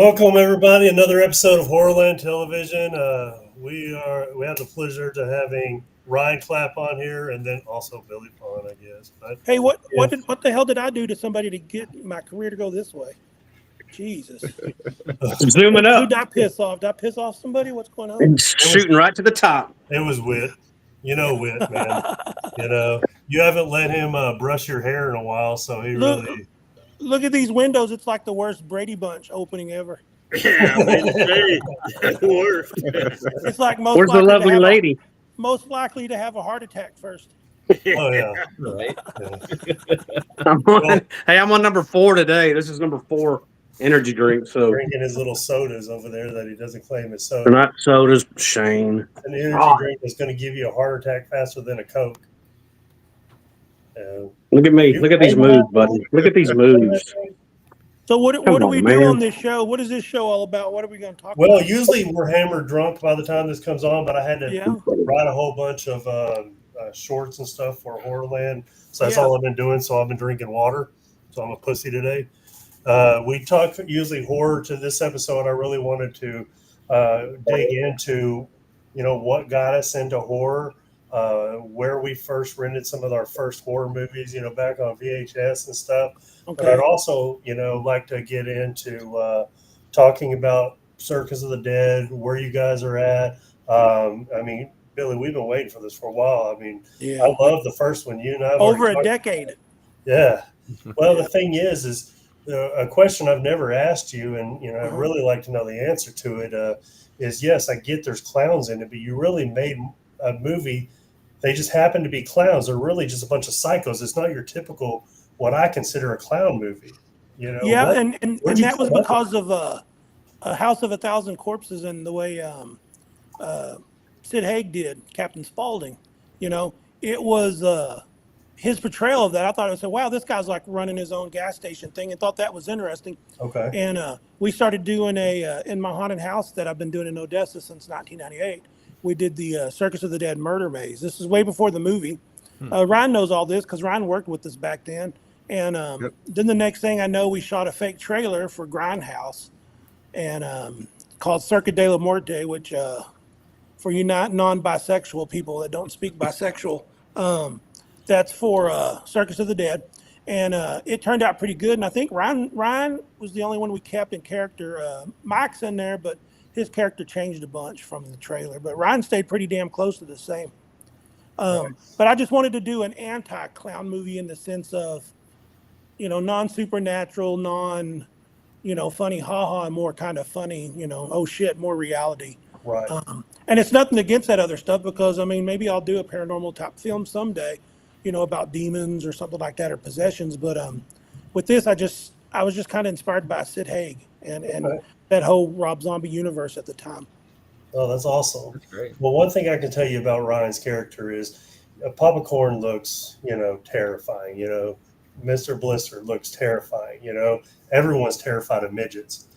Welcome everybody, another episode of Horrorland Television. We have the pleasure to having Ryan Clapp on here, and then also Billy Pond, I guess. But Hey, what yeah, what the hell did I do to somebody to get my career to go this way? Jesus, Zooming who up did I piss off? Did I piss off somebody? What's going on? and shooting right to the top. it was Wit. You know Wit, man. You haven't let him brush your hair in a while, so he Look, really. look at these windows. It's like the worst Brady Bunch opening ever. Yeah, maybe worst. It's like Where's the lovely lady? most likely to have a heart attack first. Oh yeah. Right. Yeah. I'm on number 4 today. This is number 4 energy drink. So Drinking his little sodas over there that he doesn't claim is they're soda. not sodas. Shane. An energy drink that's going to give you a heart attack faster than a Coke. Look at me. Look at these moves, buddy. Look at these moves. So what Come do on, we do man. on this show? What is this show all about? What are we going to talk Well, about? usually we're hammered drunk by the time this comes on, but I had to Yeah. write a whole bunch of shorts and stuff for Horrorland. So that's Yeah. all I've been doing. So I've been drinking water. So I'm a pussy today. We talk usually horror to this episode. I really wanted to dig into, what got us into horror, where we first rented some of our first horror movies, back on VHS and stuff. But I'd Okay. also, like to get into talking about Circus of the Dead, where you guys are at. Billy, we've been waiting for this for a while. I Yeah. love the first one. You and I have Over already a decade. yeah. Well, the thing is a question I've never asked you, and I'd Uh-huh. really like to know the answer to it. Is yes, I get there's clowns in it, but you really made a movie. They just happen to be clowns. They're really just a bunch of psychos. It's not your typical what I consider a clown movie. Yeah, What- and where'd you that was come up because of a House of a Thousand Corpses and the way Sid Haig did Captain Spaulding. It was his portrayal of that. I thought I said, "Wow, this guy's like running his own gas station thing," and thought that was interesting. Okay. And we started doing in my haunted house that I've been doing in Odessa since 1998. We did the Circus of the Dead murder maze. This is way before the movie. Ryan knows all this because Ryan worked with us back then. And then the next thing I know, we shot a fake trailer for Grindhouse, and called Circuit de la Muerte, which for you non-bisexual people that don't speak bisexual, that's for Circus of the Dead. And it turned out pretty good. And I think Ryan was the only one we kept in character. Mike's in there, but his character changed a bunch from the trailer. But Ryan stayed pretty damn close to the same. But I just wanted to do an anti-clown movie in the sense of, non-supernatural, funny haha, and more kind of funny, oh shit, more reality. Right. And it's nothing against that other stuff because, maybe I'll do a paranormal type film someday, about demons or something like that or possessions. But with this, I was just kind of inspired by Sid Haig and Okay. that whole Rob Zombie universe at the time. Oh, that's awesome. That's great. Well, one thing I can tell you about Ryan's character is Papa Corn looks, terrifying. Mr. Blister looks terrifying. Everyone's terrified of midgets.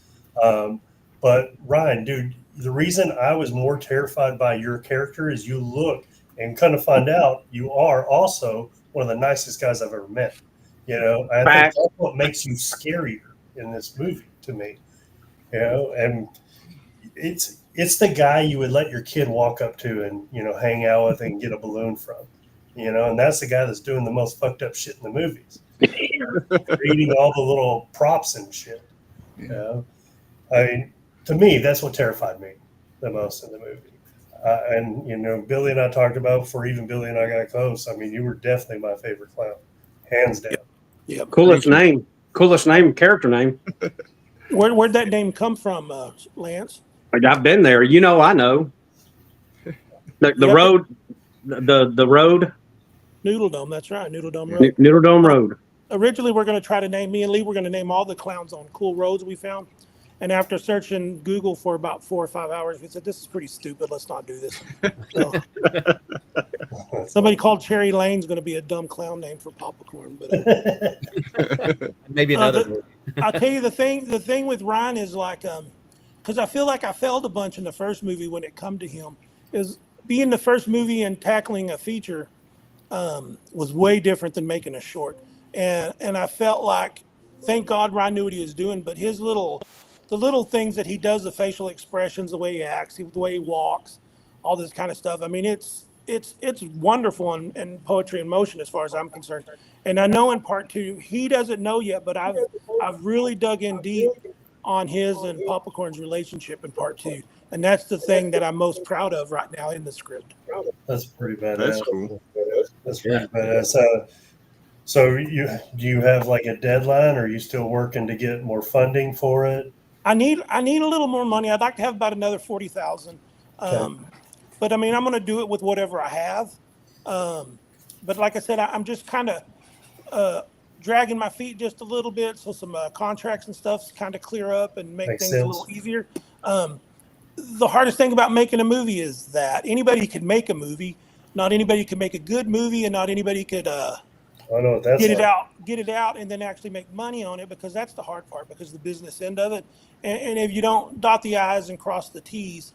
But Ryan, dude, the reason I was more terrified by your character is you look and kind of find out you are also one of the nicest guys I've ever met. I think Fact. that's what makes you scarier in this movie to me. And it's the guy you would let your kid walk up to and hang out with and get a balloon from, and that's the guy that's doing the most fucked up shit in the movies. They're eating all the little props and shit. To me, that's what terrified me the most in the movie. And Billy and I talked about before even Billy and I got close. You were definitely my favorite clown, hands down. Yep. Coolest name, character name. Where'd that name come from, Lance? I've been there. I know. The Yep. road, the road, Noodle Dome, that's right, Noodle Dome Road. Noodle Dome Road. Originally, we're going to try to name, me and Lee, we're going to name all the clowns on cool roads we found. And after searching Google for about 4 or 5 hours, we said, this is pretty stupid. Let's not do this. So, somebody called Cherry Lane's going to be a dumb clown name for popcorn. But Maybe another. I'll tell you the thing with Ryan is like, because I feel like I failed a bunch in the first movie when it come to him, is being the first movie and tackling a feature was way different than making a short. And I felt like, thank God Ryan knew what he was doing, but his little the little things that he does, the facial expressions, the way he acts, the way he walks, all this kind of stuff. I mean, it's wonderful in poetry in motion as far as I'm concerned. And I know in part two, he doesn't know yet, but I've really dug in deep on his and Popcorn's relationship in part two. And that's the thing that I'm most proud of right now in the script. That's pretty badass. That's cool. That's pretty badass. So do you have like a deadline, or are you still working to get more funding for it? I need a little more money. I'd like to have about another 40,000. But I mean, I'm going to do it with whatever I have. But like I said, I'm just kind of dragging my feet just a little bit, so some contracts and stuff kind of clear up and make Makes things sense. a little easier. The hardest thing about making a movie is that anybody can make a movie. Not anybody can make a good movie, and not anybody could I know what that's get it like. out, and then actually make money on it, because that's the hard part, because the business end of it. And if you don't dot the I's and cross the T's,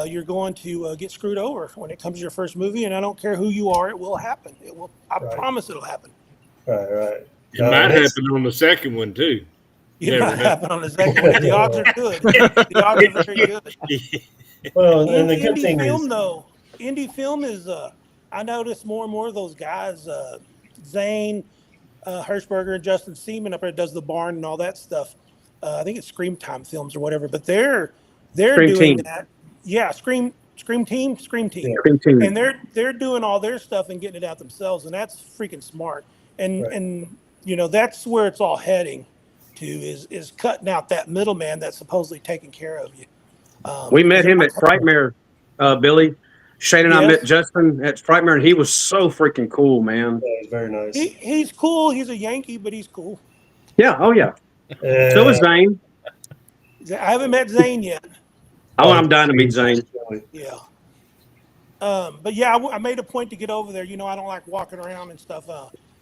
you're going to get screwed over when it comes to your first movie. And I don't care who you are, it will happen. It will. I Right. promise it'll happen. Right. It might happen on the second one too. It Never might know. happen on the second one. The odds are good. The odds are very good. Well, and the good Indie thing film, is, though, indie film is. I notice more and more of those guys, Zane, Hirschberger, and Justin Seaman up there does the barn and all that stuff. I think it's Scream Time Films or whatever, but they're Scream doing Team. that. Yeah, Scream Team. Yeah. Scream Team. And they're doing all their stuff and getting it out themselves, and that's freaking smart. And Right. and you know, that's where it's all heading to, is cutting out that middleman that's supposedly taking care of you. We met him at Frightmare, Billy. Shane and I Yes. met Justin at Frightmare, and he was so freaking cool, man. that was very nice. He's cool. He's a Yankee, but he's cool. Yeah, oh yeah. So is Zane. I haven't met Zane yet. Oh, I'm dying to meet Zane. Yeah. But yeah, I made a point to get over there. You know, I don't like walking around and stuff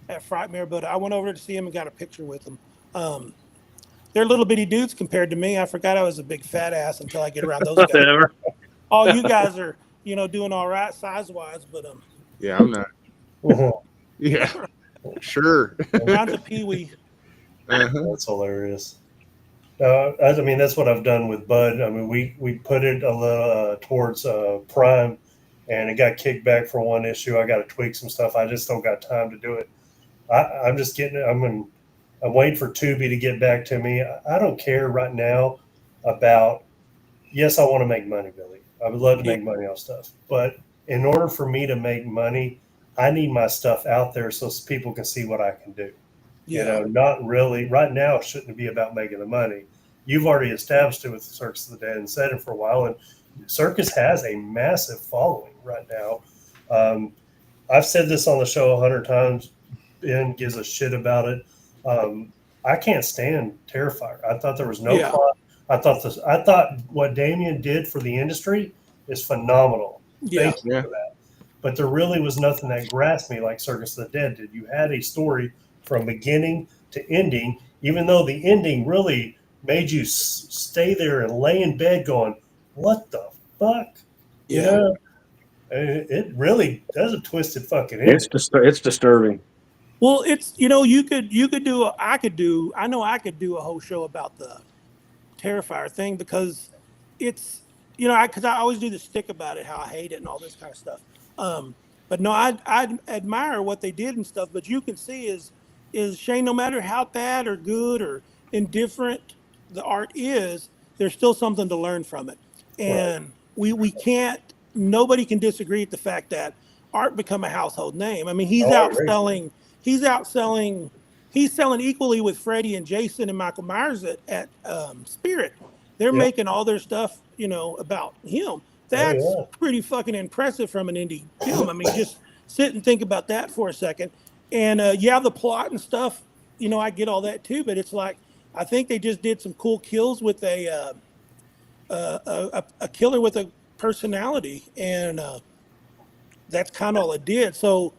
at Frightmare, but I went over there to see him and got a picture with him. They're little bitty dudes compared to me. I forgot I was a big fat ass until I get around those guys. Whatever. All you guys are, you know, doing all right size wise, but Yeah, I'm not. Yeah, sure. Ron's a peewee. That's hilarious. I mean, that's what I've done with Bud. I mean, we put it a little towards Prime, and it got kicked back for one issue. I got to tweak some stuff. I just don't got time to do it. I'm just getting it. I'm waiting for Tubi to get back to me. I don't care right now about. Yes, I want to make money, Billy. I would love to make money off stuff, but in order for me to make money, I need my stuff out there so people can see what I can do. You know, not really. Right now, it shouldn't be about making the money. You've already established it with Circus of the Dead and said it for a while, and Circus has a massive following right now. I've said this on the show 100 times. Ben gives a shit about it. I can't stand Terrifier. I thought there was no plot. I thought what Damien did for the industry is phenomenal. Yeah. Thank you for that. But there really was nothing that grasped me like Circus of the Dead did. You had a story from beginning to ending, even though the ending really made you stay there and lay in bed going, what the fuck? You know? It really does a twisted fucking ending. It's disturbing. Well, it's, you know, I could do a whole show about the Terrifier thing, because it's, you know, because I always do the stick about it, how I hate it and all this kind of stuff. But no, I admire what they did and stuff. But you can see is Shane, no matter how bad or good or indifferent the art is, there's still something to learn from it. And we can't, nobody can disagree with the fact that art become a household name. I mean, he's selling equally with Freddie and Jason and Michael Myers at Spirit. They're making all their stuff, you know, about him. That's pretty fucking impressive from an indie film. I mean, just sit and think about that for a second. And the plot and stuff, you know, I get all that too. But it's like, I think they just did some cool kills with a killer with a personality, and that's kind of all it did. So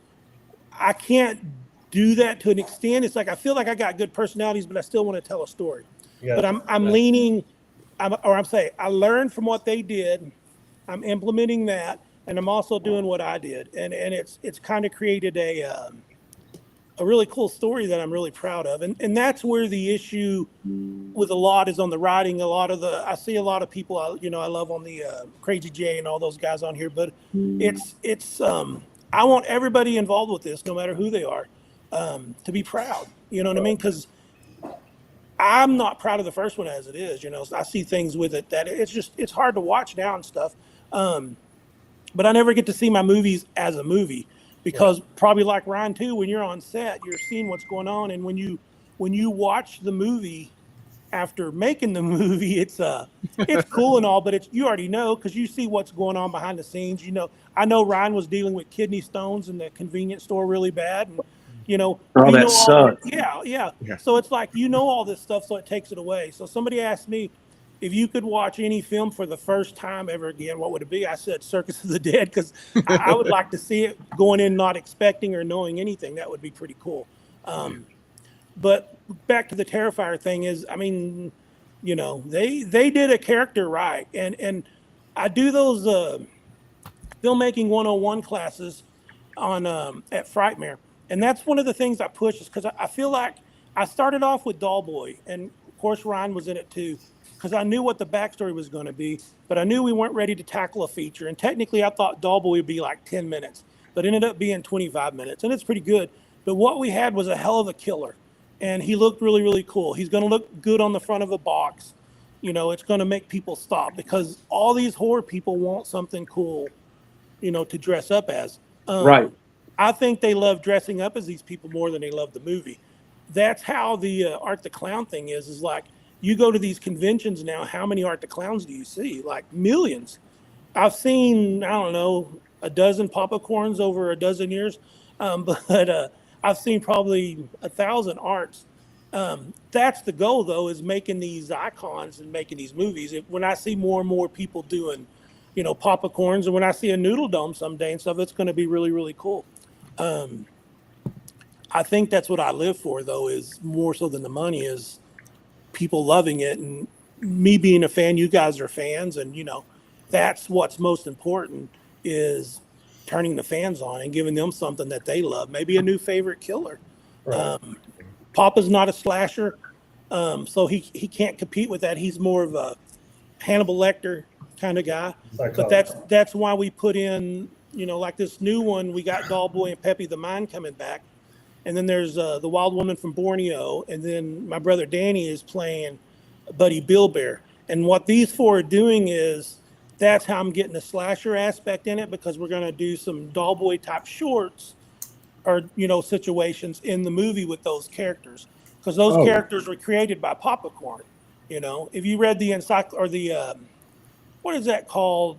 I can't do that to an extent. It's like I feel like I got good personalities, but I still want to tell a story. But I'm saying I learned from what they did. I'm implementing that, and I'm also doing what I did, and it's kind of created a a really cool story that I'm really proud of. And that's where the issue with a lot is on the writing. I see a lot of people, I love on the Crazy J and all those guys on here, but I want everybody involved with this, no matter who they are, to be proud. You know what I mean? Because I'm not proud of the first one as it is. I see things with it that it's hard to watch now and stuff. But I never get to see my movies as a movie because probably like Ryan too, when you're on set, you're seeing what's going on. And when you watch the movie after making the movie, it's cool and all, but you already know, because you see what's going on behind the scenes. I know Ryan was dealing with kidney stones in the convenience store really bad. And, Oh, that sucks. yeah. So it's like, all this stuff, so it takes it away. So somebody asked me, if you could watch any film for the first time ever again, what would it be? I said Circus of the Dead, because I would like to see it going in not expecting or knowing anything. That would be pretty cool. But back to the Terrifier thing is, they did a character right. And I do those filmmaking 101 classes on at Frightmare. And that's one of the things I push, is because I feel like I started off with Doll Boy, and of course Ryan was in it too, because I knew what the backstory was going to be, but I knew we weren't ready to tackle a feature. And technically I thought Doll Boy would be like 10 minutes, but it ended up being 25 minutes, and it's pretty good. But what we had was a hell of a killer, and he looked really, really cool. He's going to look good on the front of a box. It's going to make people stop, because all these horror people want something cool, to dress up as. Right. I think they love dressing up as these people more than they love the movie. That's how the Art the Clown thing is like, you go to these conventions now, how many Art the Clowns do you see? Like millions. I've seen, I don't know, a dozen Popcorns over a dozen years, but I've seen probably 1,000 arts. That's the goal, though, is making these icons and making these movies. When I see more and more people doing, Popcorns, and when I see a Noodle Dome someday and stuff, it's going to be really, really cool. I think that's what I live for, though, is more so than the money, is people loving it, and me being a fan. You guys are fans, and that's what's most important, is turning the fans on and giving them something that they love, maybe a new favorite killer. Right. Papa's not a slasher, so he can't compete with that. He's more of a Hannibal Lecter kind of guy. But that's why we put in, like this new one, we got Doll Boy and Peppy the Mine coming back. And then there's the Wild Woman from Borneo. And then my brother Danny is playing Buddy Bill Bear. And what these four are doing is, that's how I'm getting the slasher aspect in it, because we're going to do some Doll Boy type shorts or, situations in the movie with those characters. Because those characters were created by Popcorn. If you read the what is that called?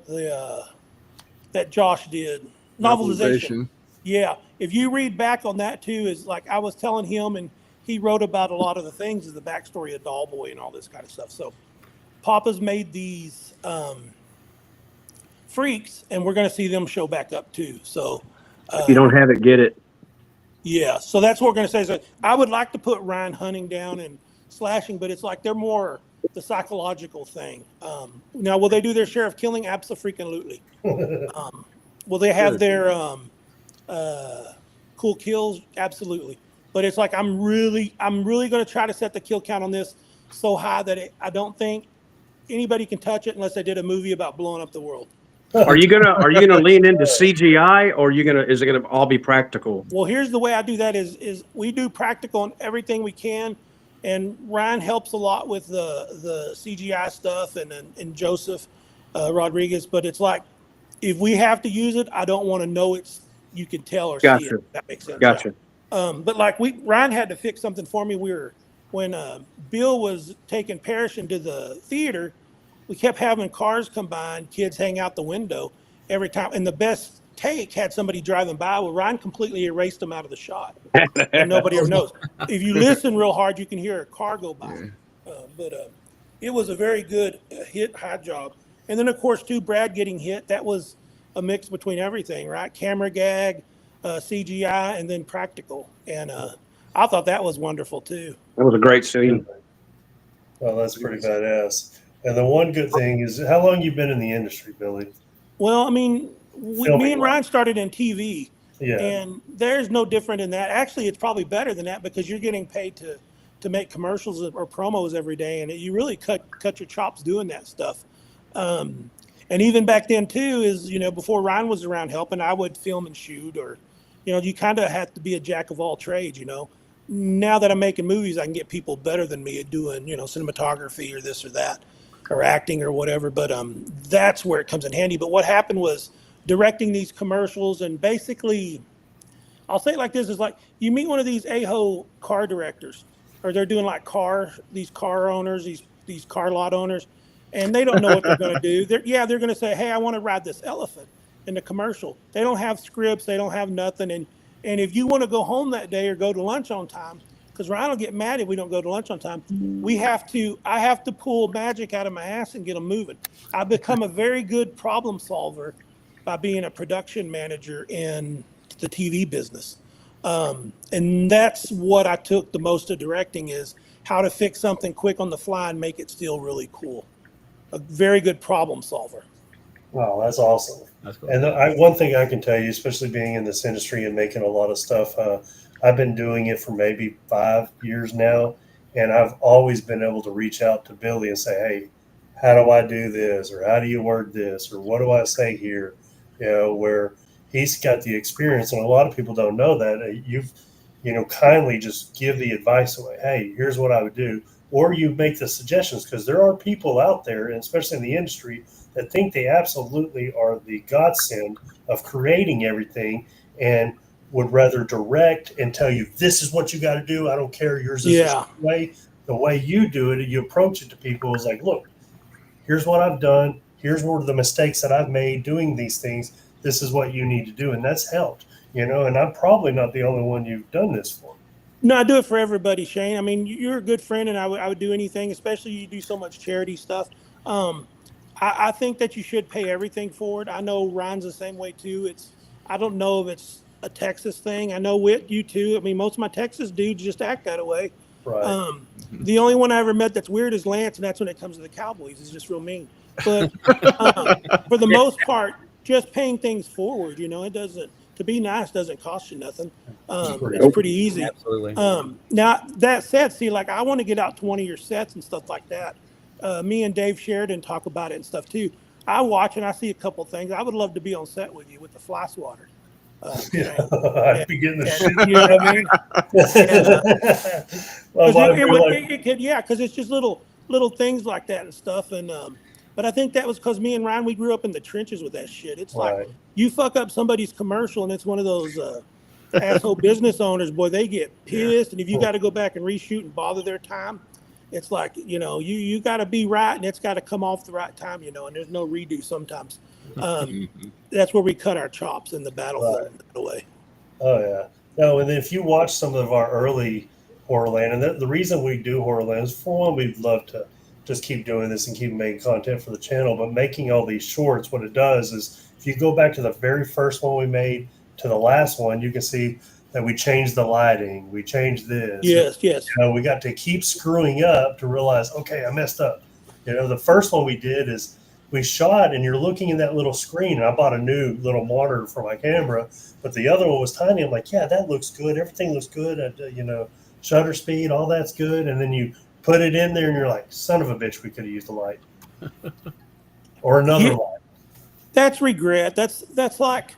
That Josh did, novelization. Yeah, if you read back on that too, is like I was telling him, and he wrote about a lot of the things, is the backstory of Doll Boy and all this kind of stuff. So Papa's made these freaks, and we're going to see them show back up too. So If you don't have it, get it. Yeah, so that's what we're going to say. So I would like to put Ryan hunting down and slashing, but it's like they're more the psychological thing. Now, will they do their share of killing? Absolutely. Will they have their cool kills? Absolutely. But it's like I'm really going to try to set the kill count on this so high that I don't think anybody can touch it unless they did a movie about blowing up the world. Are you gonna lean into CGI, or is it gonna all be practical? Well, here's the way I do that is we do practical on everything we can, and Ryan helps a lot with the CGI stuff, and Joseph Rodriguez. But it's like, if we have to use it, I don't want to know you can tell or see it. If that makes sense. Gotcha. But like Ryan had to fix something for me. When Bill was taking Parrish into the theater, we kept having cars come by and kids hang out the window every time. And the best take had somebody driving by. Well, Ryan completely erased them out of the shot, and nobody ever knows. If you listen real hard, you can hear a car go by. But it was a very good high job. And then, of course, too, Brad getting hit, that was a mix between everything, right? Camera gag, CGI, and then practical. And I thought that was wonderful, too. That was a great scene. Well, that's pretty badass. And the one good thing is, how long you been in the industry, Billy? Well, I mean, me and Ryan started in TV. Yeah. And there's no different in that. Actually, it's probably better than that because you're getting paid to make commercials or promos every day, and you really cut your chops doing that stuff. And even back then too, is before Ryan was around helping, I would film and shoot, or you kind of have to be a jack of all trades. Now that I'm making movies, I can get people better than me at doing cinematography or this or that, or acting or whatever. But that's where it comes in handy. But what happened was directing these commercials, and basically, I'll say it like this: is like you meet one of these a-hole car directors, or they're doing like these car owners, these car lot owners, and they don't know what they're going to do. They're going to say, "Hey, I want to ride this elephant in the commercial." They don't have scripts, they don't have nothing, and if you want to go home that day or go to lunch on time, because Ryan will get mad if we don't go to lunch on time. I have to pull magic out of my ass and get them moving. I've become a very good problem solver by being a production manager in the TV business. And that's what I took the most of directing, is how to fix something quick on the fly and make it still really cool. A very good problem solver. Wow, that's awesome. That's cool. And one thing I can tell you, especially being in this industry and making a lot of stuff, I've been doing it for maybe 5 years now, and I've always been able to reach out to Billy and say, "Hey, how do I do this? Or how do you word this? Or what do I say here?" Where he's got the experience, and a lot of people don't know that. You've, kindly just give the advice away. Hey, here's what I would do. Or you make the suggestions, because there are people out there, and especially in the industry, that think they absolutely are the godsend of creating everything and would rather direct and tell you, this is what you got to do. I don't care. Yours is the way you do it. You approach it to people is like, look, here's what I've done. Here's one of the mistakes that I've made doing these things. This is what you need to do. And that's helped, and I'm probably not the only one you've done this for. No, I do it for everybody, Shane. I mean, you're a good friend, and I would do anything, especially you do so much charity stuff. I think that you should pay everything forward. I know Ryan's the same way too. I don't know if it's a Texas thing. I know you too. I mean, most of my Texas dudes just act that way. Right. The only one I ever met that's weird is Lance, and that's when it comes to the Cowboys. He's just real mean. But for the most part, just paying things forward. It doesn't. To be nice doesn't cost you nothing. It's pretty easy. Absolutely. Now that said, see, like I want to get out to one of your sets and stuff like that. Me and Dave Sheridan talk about it and stuff too. I watch and I see a couple things. I would love to be on set with you with the fly swatter. I'd be getting the shit. You know what I mean? Well, because it's just little things like that and stuff. And but I think that was because me and Ryan, we grew up in the trenches with that shit. It's like you fuck up somebody's commercial and it's one of those asshole business owners, boy, they get pissed. And if you got to go back and reshoot and bother their time, it's like, you got to be right and it's got to come off the right time, and there's no redo sometimes. That's where we cut our chops in the battlefield that way. Oh, yeah. No, and then if you watch some of our early Horrorland, and the reason we do Horrorland is, for one, we'd love to just keep doing this and keep making content for the channel, but making all these shorts, what it does is, if you go back to the very first one we made to the last one, you can see that we changed the lighting, we changed this. Yes. We got to keep screwing up to realize, okay, I messed up. The first one we did is we shot, and you're looking in that little screen, and I bought a new little monitor for my camera, but the other one was tiny. I'm like, yeah, that looks good. Everything looks good. Shutter speed, all that's good. And then you put it in there, and you're like, son of a bitch, we could have used a light or another light. That's regret. That's like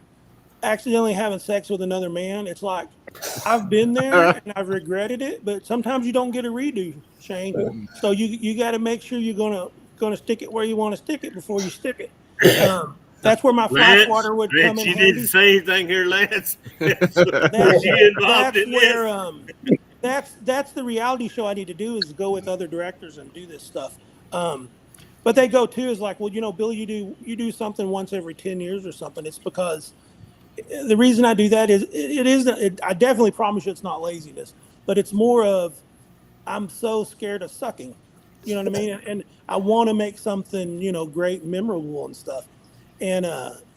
accidentally having sex with another man. It's like, I've been there and I've regretted it, but sometimes you don't get a redo, Shane. So you got to make sure you're gonna stick it where you want to stick it before you stick it. That's where my fly water would come in you handy. didn't say anything here, Lance. That's the reality show I need to do, is go with other directors and do this stuff. But they go too is like, well, Bill, you do something once every 10 years or something. It's because the reason I do that is I definitely promise you it's not laziness, but it's more of, I'm so scared of sucking. You know what I mean? And I want to make something, great, memorable and stuff. And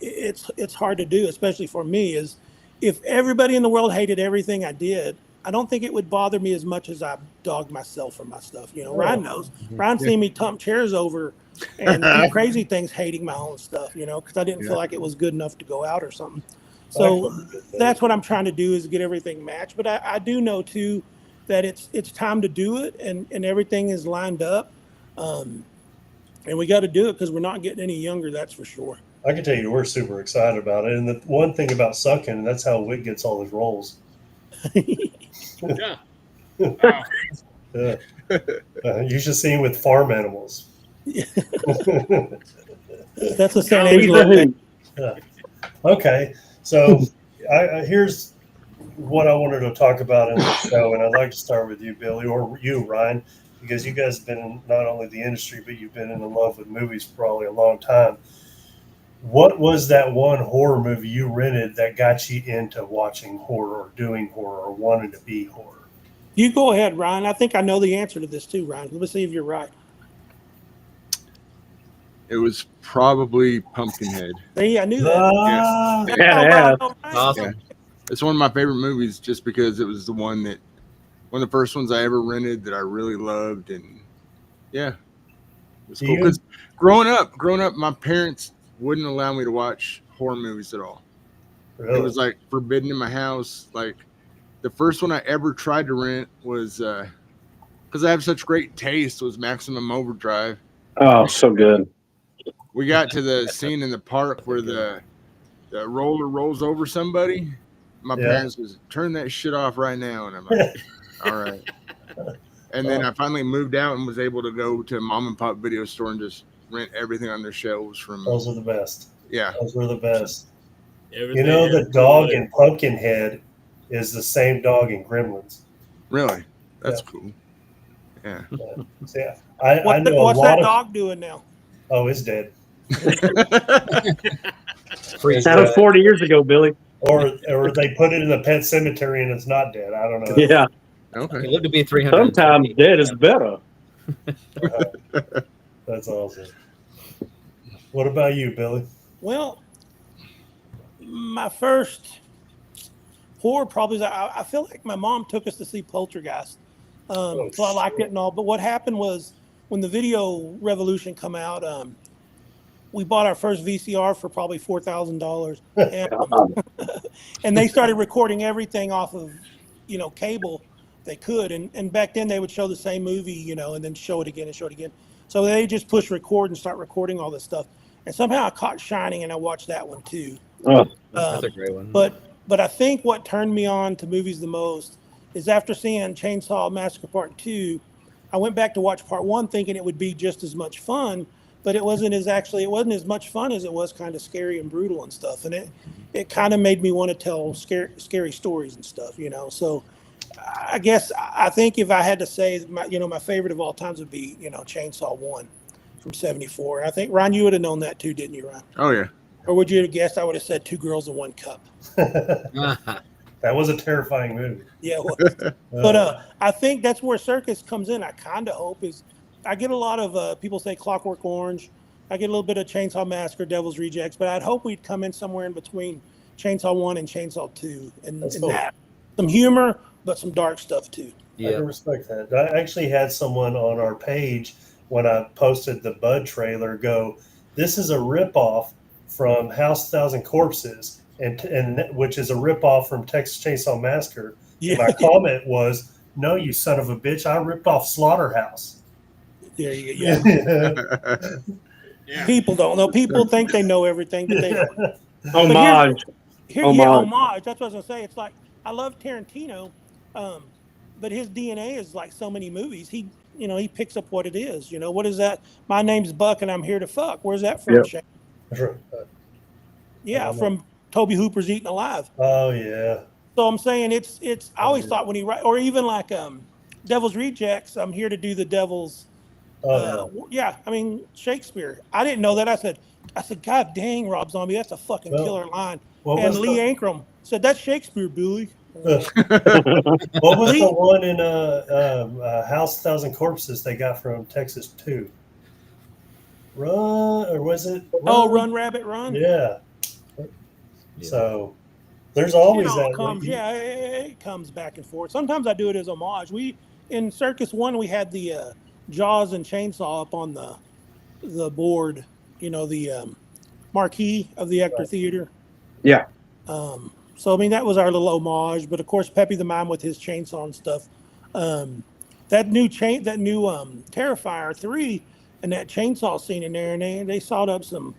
it's hard to do, especially for me, is if everybody in the world hated everything I did, I don't think it would bother me as much as I dog myself for my stuff. Ryan knows. Ryan's seen me tump chairs over and do crazy things hating my own stuff, because I didn't feel like it was good enough to go out or something. So that's what I'm trying to do is get everything matched. But I do know too that it's time to do it, and everything is lined up, and we got to do it because we're not getting any younger. That's for sure. I can tell you, we're super excited about it. And the one thing about Sucking, that's how Wick gets all his roles. Yeah. Wow. Yeah. You should see him with farm animals. That's a San He's Angelo a thing. Yeah. Okay, so here's what I wanted to talk about in the show, and I'd like to start with you, Billy, or you, Ryan, because you guys have been in not only the industry, but you've been in love with movies for probably a long time. What was that one horror movie you rented that got you into watching horror or doing horror or wanting to be horror? You go ahead, Ryan. I think I know the answer to this too, Ryan. Let's see if you're right. It was probably Pumpkinhead. See, I knew that. Ah, That's how well I know Ryan. Awesome. It's one of my favorite movies just because it was one of the first ones I ever rented that I really loved, and yeah, it was cool. Because growing up, my parents wouldn't allow me to watch horror movies at all. really? It was like forbidden in my house. Like the first one I ever tried to rent was because I have such great taste, was Maximum Overdrive. Oh, so good. We got to the scene in the park where the roller rolls over somebody. My parents was, turn that shit off right now, and I'm like, all right. And then I finally moved out and was able to go to a mom and pop video store and just rent everything on their shelves from. Those are the best. Yeah, Those were the best. Everything You know, has the to dog do in Pumpkinhead is the same dog in Gremlins. really, that's cool. Yeah. So, yeah, I know What's a that lot of. dog doing now? Oh, it's dead. Freeze That was 40 years ago, Billy. Or they put it in the pet cemetery and it's not dead. I don't know. Yeah. Okay. It lived to be 300. Sometimes dead is better. That's awesome. What about you, Billy? Well, my first horror probably is I feel like my mom took us to see Poltergeist. So I liked it and all. But what happened was when the video revolution come out, we bought our first VCR for probably $4,000, and they started recording everything off of, cable they could. And back then they would show the same movie, and then show it again and show it again. So they just push record and start recording all this stuff. And somehow I caught Shining and I watched that one too. Oh, That's a great one. But I think what turned me on to movies the most is after seeing Chainsaw Massacre Part 2, I went back to watch Part 1 thinking it would be just as much fun, but it wasn't as much fun as it was kind of scary and brutal and stuff. And it kind of made me want to tell scary stories and stuff, So I guess I think if I had to say my favorite of all times would be, Chainsaw 1 from '74. I think Ron, you would have known that too, didn't you, Ron? Oh yeah. Or would you have guessed I would have said 2 Girls in 1 Cup? That was a terrifying movie. Yeah, it was. But I think that's where Circus comes in. I kind of hope is I get a lot of people say Clockwork Orange. I get a little bit of Chainsaw Massacre, Devil's Rejects, but I'd hope we'd come in somewhere in between Chainsaw 1 and Chainsaw 2 and cool. that. Some humor, but some dark stuff too. I can respect that. I actually had someone on our page when I posted the Bud trailer go, this is a ripoff from House 1000 Corpses, and which is a ripoff from Texas Chainsaw Massacre. Yeah. And my comment was, no, you son of a bitch, I ripped off Slaughterhouse. Yeah. Yeah. People don't know. People think they know everything, but they don't. homage. Homage. That's what I was gonna say. It's like I love Tarantino, but his DNA is like so many movies. He picks up what it is. What is that? My name's Buck and I'm here to fuck. Where's that from? Yep. Shane? Yeah, from Toby Hooper's Eaten Alive. Oh yeah. So I'm saying it's. I always thought when he write, or even like Devil's Rejects. I'm here to do the devil's. Yeah, I mean Shakespeare. I didn't know that. I said, God dang, Rob Zombie, that's a fucking killer line. And Lee Ankrum said, that's Shakespeare, Billy. What was the one in House 1000 Corpses they got from Texas too? Run, or was it? Run Rabbit Run. Yeah. So there's always that. It comes back and forth. Sometimes I do it as homage. In Circus 1 we had the Jaws and Chainsaw up on the board, the marquee of the Ector Theater. Yeah. So I mean that was our little homage. But of course, Peppy the Mime with his chainsaw and stuff. That new Terrifier 3 and that chainsaw scene in there, and they sawed up some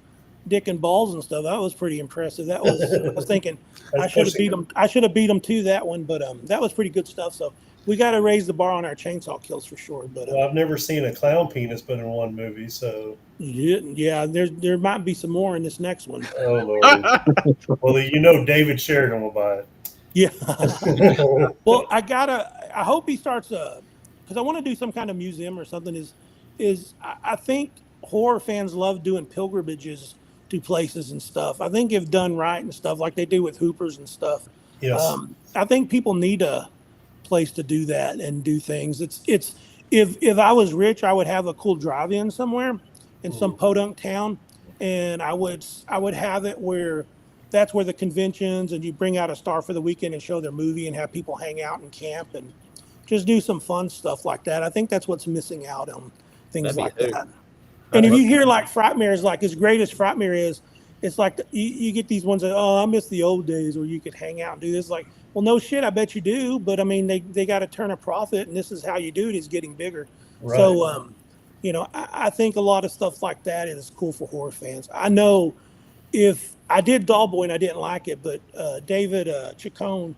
dick and balls and stuff. That was pretty impressive. That was I was thinking I should have beat them. I should have beat them to that one, but that was pretty good stuff. So we got to raise the bar on our chainsaw kills for sure. But Well, I've never seen a clown penis but in one movie, so yeah, there might be some more in this next one. oh Lord. Well, you know David Sheridan will buy it. Yeah. Well, I hope he starts because I want to do some kind of museum or something. I think horror fans love doing pilgrimages to places and stuff. I think if done right and stuff like they do with Hoopers and stuff. Yes. I think people need a place to do that and do things. It's if I was rich, I would have a cool drive-in somewhere in some podunk town, and I would have it where that's where the conventions and you bring out a star for the weekend and show their movie and have people hang out and camp and just do some fun stuff like that. I think that's what's missing out on things like that. And if you hear like Frightmare, like as great as Frightmare is, it's like you get these ones that, oh, I miss the old days where you could hang out and do this. Like, well, no shit, I bet you do. But I mean, they got to turn a profit, and this is how you do it, is getting bigger. Right. So, I think a lot of stuff like that is cool for horror fans. I know if I did Dollboy and I didn't like it, but David Chacon,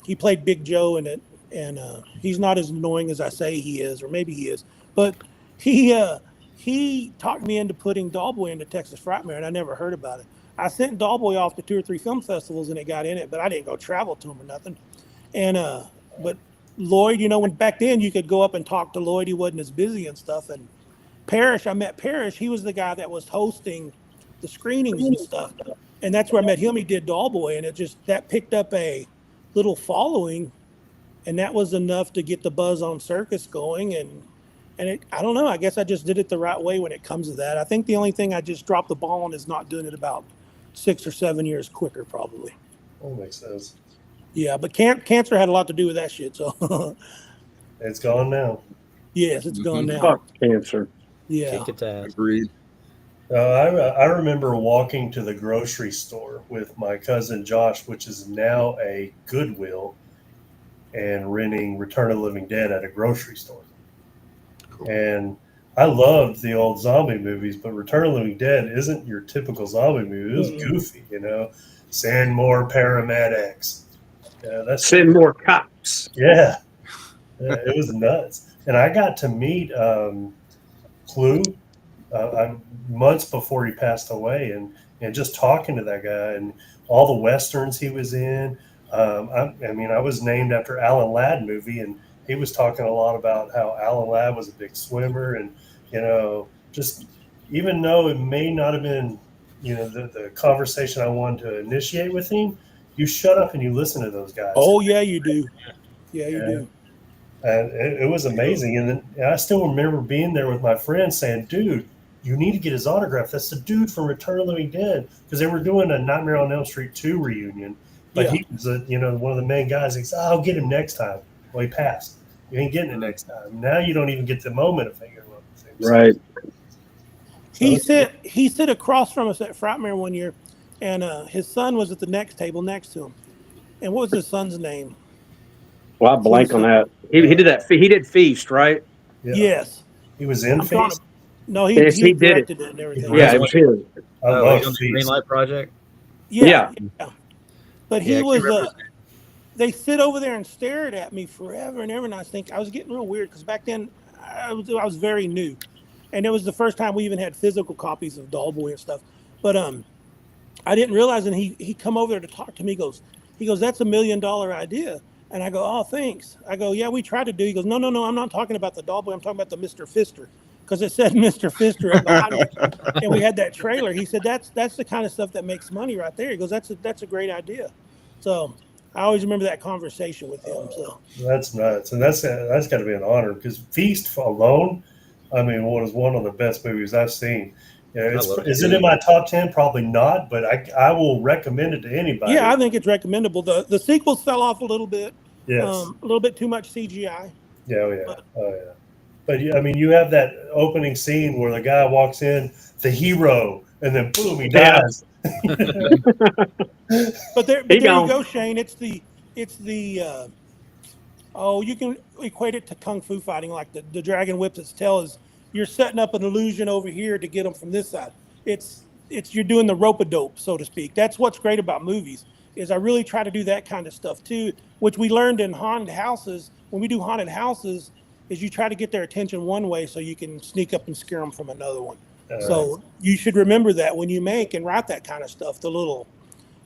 he played Big Joe in it, and he's not as annoying as I say he is, or maybe he is, but he talked me into putting Dollboy into Texas Frightmare, and I never heard about it. I sent Dollboy off to 2 or 3 film festivals, and it got in it, but I didn't go travel to him or nothing. And but Lloyd, when back then you could go up and talk to Lloyd, he wasn't as busy and stuff. And Parrish, I met Parrish. He was the guy that was hosting the screenings and stuff, and that's where I met him. He did Dollboy, and that picked up a little following, and that was enough to get the buzz on Circus going. And I don't know, I guess I just did it the right way when it comes to that. I think the only thing I just dropped the ball on is not doing it about 6 or 7 years quicker, probably. That makes sense. Yeah, but cancer had a lot to do with that shit, so. It's gone now. Yes, it's gone now. Fuck cancer. Yeah. Kick its ass. Agreed. I remember walking to the grocery store with my cousin Josh, which is now a Goodwill, and renting Return of the Living Dead at a grocery store. Cool. And I loved the old zombie movies, but Return of the Living Dead isn't your typical zombie movie. It was goofy, Send more paramedics. Send more cops. Yeah. It was nuts. And I got to meet Clue months before he passed away, and just talking to that guy and all the Westerns he was in. I was named after Alan Ladd movie, and he was talking a lot about how Alan Ladd was a big swimmer, and just even though it may not have been the conversation I wanted to initiate with him, you shut up and you listen to those guys. Oh yeah, you do. Yeah, you do. And it was amazing. And then I still remember being there with my friends saying, dude, you need to get his autograph. That's the dude from Return of the Living Dead. Because they were doing a Nightmare on Elm Street 2 reunion. But he was one of the main guys. He said, I'll get him next time. Well, he passed. You ain't getting it next time. Now you don't even get the moment of figuring out things. Right. He sit across from us at Frightmare one year, and his son was at the next table next to him. And what was his son's name? Well, I blank on that. He did that. He did Feast, right? Yeah. Yes. He was in Feast? No, he did directed it and everything. Yeah, it was his. I love on the Feast. Green Light Project. Yeah. But he Yeah, I was. can't remember. They sit over there and stared at me forever and ever, and I was getting real weird because back then I was very new, and it was the first time we even had physical copies of Dollboy and stuff. But I didn't realize, and he come over there to talk to me. He goes, that's $1 million idea. And I go, oh, thanks. I go, yeah, we tried to do. He goes, no, I'm not talking about the Dollboy. I'm talking about the Mr. Fister, because it said Mr. Fister up behind me, and we had that trailer. He said that's the kind of stuff that makes money right there. He goes, that's a great idea. So I always remember that conversation with him. So that's nuts, and that's got to be an honor, because Feast alone, was one of the best movies I've seen. Is it in my top 10? Probably not, but I will recommend it to anybody. Yeah, I think it's recommendable. The sequels fell off a little bit. Yes. A little bit too much CGI. Yeah, But you have that opening scene where the guy walks in, the hero, and then boom, he dies. But there He you gone. go, Shane. It's the oh, you can equate it to kung fu fighting, like the dragon whips its tail. Is you're setting up an illusion over here to get them from this side. It's you're doing the rope a dope, so to speak. That's what's great about movies. Is I really try to do that kind of stuff too, which we learned in haunted houses. When we do haunted houses, is you try to get their attention one way so you can sneak up and scare them from another one. So you should remember that when you make and write that kind of stuff, the little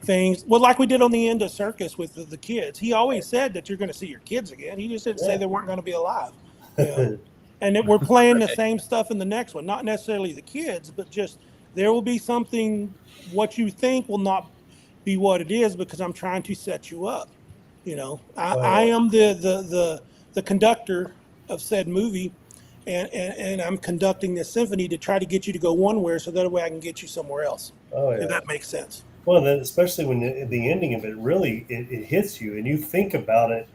things. Well, like we did on the end of Circus with the kids. He always said that you're going to see your kids again. He just didn't say they weren't going to be alive. You know? And that we're playing the same stuff in the next one. Not necessarily the kids, but just there will be something. What you think will not be what it is because I'm trying to set you up. You know, I am the conductor of said movie. And I'm conducting this symphony to try to get you to go one way, so that way I can get you somewhere else. Oh yeah. If that makes sense. Well, then especially when the ending of it really it hits you, and you think about it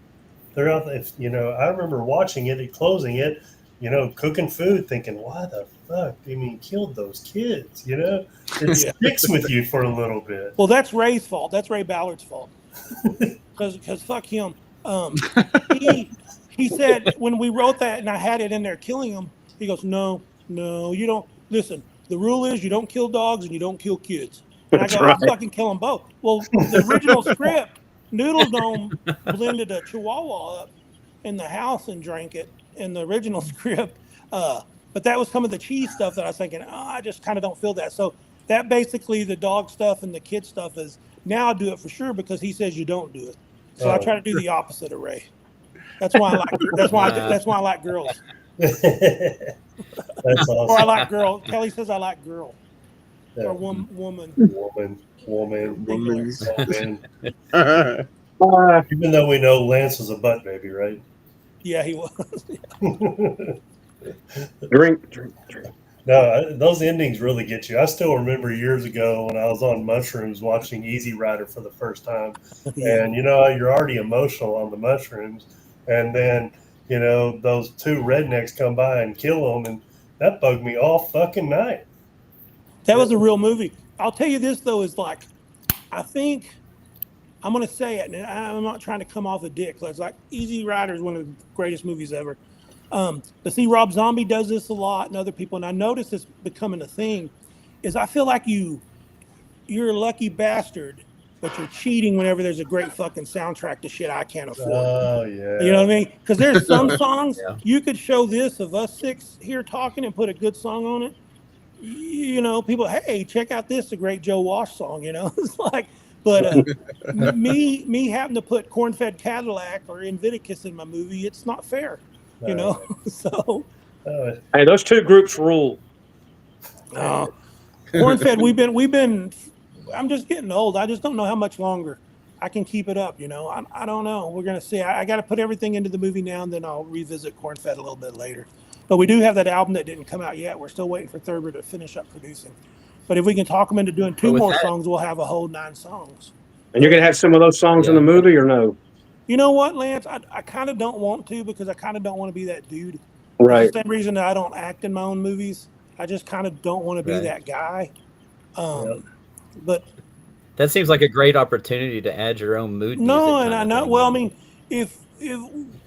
throughout. If you know, I remember watching it and closing it. You know, cooking food, thinking, "Why the fuck? I mean, killed those kids." You know, it sticks with you for a little bit. Well, that's Ray's fault. That's Ray Ballard's fault. Because fuck him. He said when we wrote that and I had it in there killing him, he goes, no, you don't. Listen, the rule is you don't kill dogs and you don't kill kids. And I go, I'll fucking kill them both. Well, the original script, Noodle Dome blended a Chihuahua up in the house and drank it in the original script. But that was some of the cheese stuff that I was thinking, I just kind of don't feel that. So that basically the dog stuff and the kid stuff is now I do it for sure because he says you don't do it. So I try to do the opposite of Ray. That's why I like. That's why I like girls. That's awesome. Or I like girl. Kelly says I like girl. Yeah. Or woman. Woman. Singular. Even though we know Lance was a butt baby, right? Yeah, he was. Drink. No, those endings really get you. I still remember years ago when I was on mushrooms watching Easy Rider for the first time. And, you know, you're already emotional on the mushrooms. And then, you know, those two rednecks come by and kill them. And that bugged me all fucking night. That was a real movie. I'll tell you this, though, is like, I think, I'm going to say it, and I'm not trying to come off a dick. It's like Easy Rider is one of the greatest movies ever. But see, Rob Zombie does this a lot and other people, and I noticed this becoming a thing, is I feel like you're a lucky bastard, but you're cheating whenever there's a great fucking soundtrack to shit I can't afford. Oh, yeah. You know what I mean? Because there's some songs you could show this of us six here talking and put a good song on it. You know, people, hey, check out this, a great Joe Walsh song, you know? It's like, but me having to put Corn-Fed Cadillac or Invictus in my movie, it's not fair. You know, so Hey, those two groups rule. Corn-Fed, we've been. I'm just getting old. I just don't know how much longer I can keep it up. You know, I don't know. We're gonna see. I got to put everything into the movie now, and then I'll revisit Corn-Fed a little bit later. But we do have that album that didn't come out yet. We're still waiting for Thurber to finish up producing. But if we can talk them into doing two more songs, we'll have a whole 9 songs. And you're gonna have some of those songs in the movie, or no? You know what, Lance? I kind of don't want to because I kind of don't want to be that dude. Right. It's the same reason that I don't act in my own movies. I just kind of don't want to be that guy. But that seems like a great opportunity to add your own mood. No, and I know. Well, I mean, if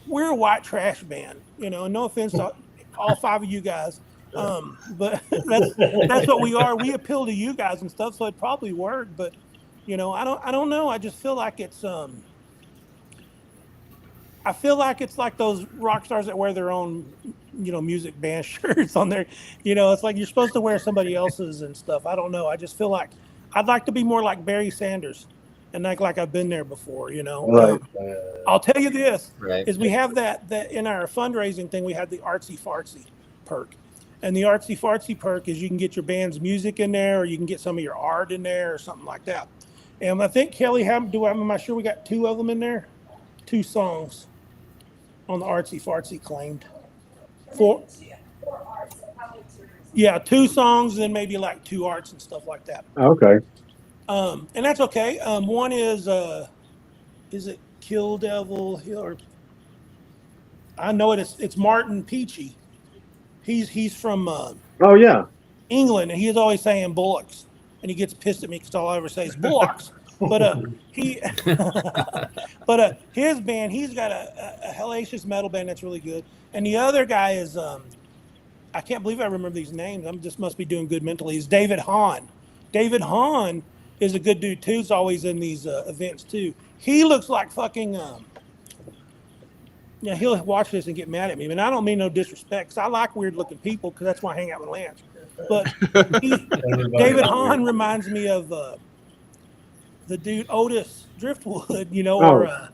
we're a white trash band, you know, and no offense to all 5 of you guys, but that's what we are. We appeal to you guys and stuff, so it probably worked. But you know, I don't know. I just feel like it's I feel like it's like those rock stars that wear their own, you know, music band shirts on there. You know, it's like you're supposed to wear somebody else's and stuff. I don't know. I just feel like I'd like to be more like Barry Sanders and act like I've been there before, you know. Right. I'll tell you this, is we have that in our fundraising thing, we have the artsy fartsy perk. And the artsy fartsy perk is you can get your band's music in there, or you can get some of your art in there or something like that. And I think Kelly, am I sure we got 2 of them in there? 2 songs on the artsy fartsy claimed. 4. Yeah, 2 songs, and then maybe like 2 arts and stuff like that. Okay. And that's okay. One is it Kill Devil Hill? Or I know it's Martin Peachy. He's from Oh yeah. England, and he is always saying bullocks, and he gets pissed at me because all I ever say is bullocks. But he, but his band, he's got a hellacious metal band that's really good, and the other guy is I can't believe I remember these names. I'm just must be doing good mentally. He's David Hahn. David Hahn is a good dude too. He's always in these events too. He looks like fucking. Yeah, he'll watch this and get mad at me, and I don't mean no disrespect, because I like weird-looking people, because that's why I hang out with Lance. But David Hahn reminds me of the dude Otis Driftwood, or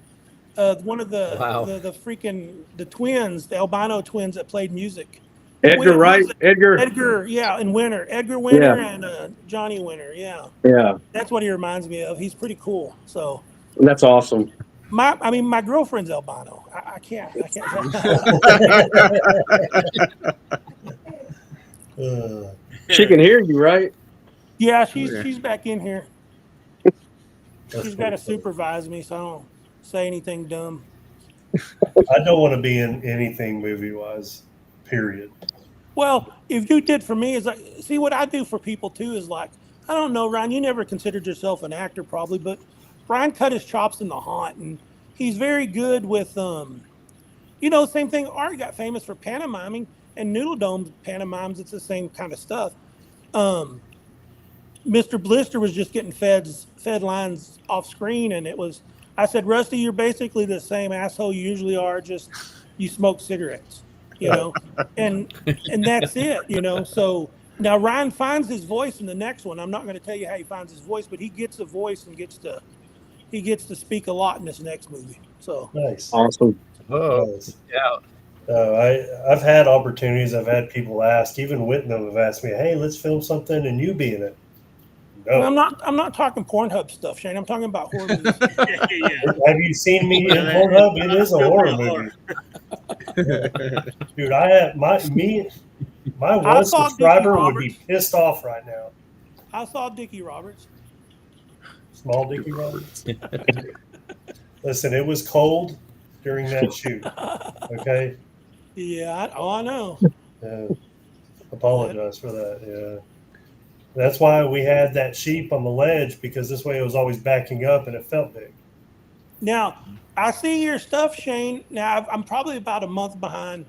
one of the Wow. the freaking the twins, the albino twins that played music. Edgar Wright. Edgar, yeah, and Winter, Edgar Winter, and Johnny Winter, yeah. Yeah, That's what he reminds me of. He's pretty cool. So that's awesome. my girlfriend's albino. I can't. She can hear you, right? Yeah, she's back in here. She's got to supervise me, so I don't say anything dumb. I don't want to be in anything movie-wise, period. Well, if you did for me, is like, see what I do for people too is like, I don't know, Ryan, you never considered yourself an actor probably, but Brian cut his chops in The Haunt, and he's very good with, same thing. Art got famous for pantomiming, and Noodle Dome pantomimes. It's the same kind of stuff. Mr. Blister was just getting fed lines off screen, and I said, Rusty, you're basically the same asshole you usually are, just you smoke cigarettes, and that's it, So now Ryan finds his voice in the next one. I'm not going to tell you how he finds his voice, but he gets a voice and gets to speak a lot in this next movie. So Nice. Awesome. Oh, Nice. yeah. I've had opportunities. I've had people ask, even Whitney have asked me, "Hey, let's film something and you be in it." No. I'm not talking Pornhub stuff, Shane. I'm talking about horror movies. Yeah. Have you seen me in Pornhub? It is a horror movie. Dude, I have my one saw subscriber Dickie would be Roberts. pissed off right now. I saw Dickie Roberts. Small Dickie Roberts. Listen, it was cold during that shoot. Okay. Yeah, I know. Apologize for that. Yeah. That's why we had that sheep on the ledge, because this way it was always backing up and it felt big. Now, I see your stuff, Shane. Now, I'm probably about a month behind,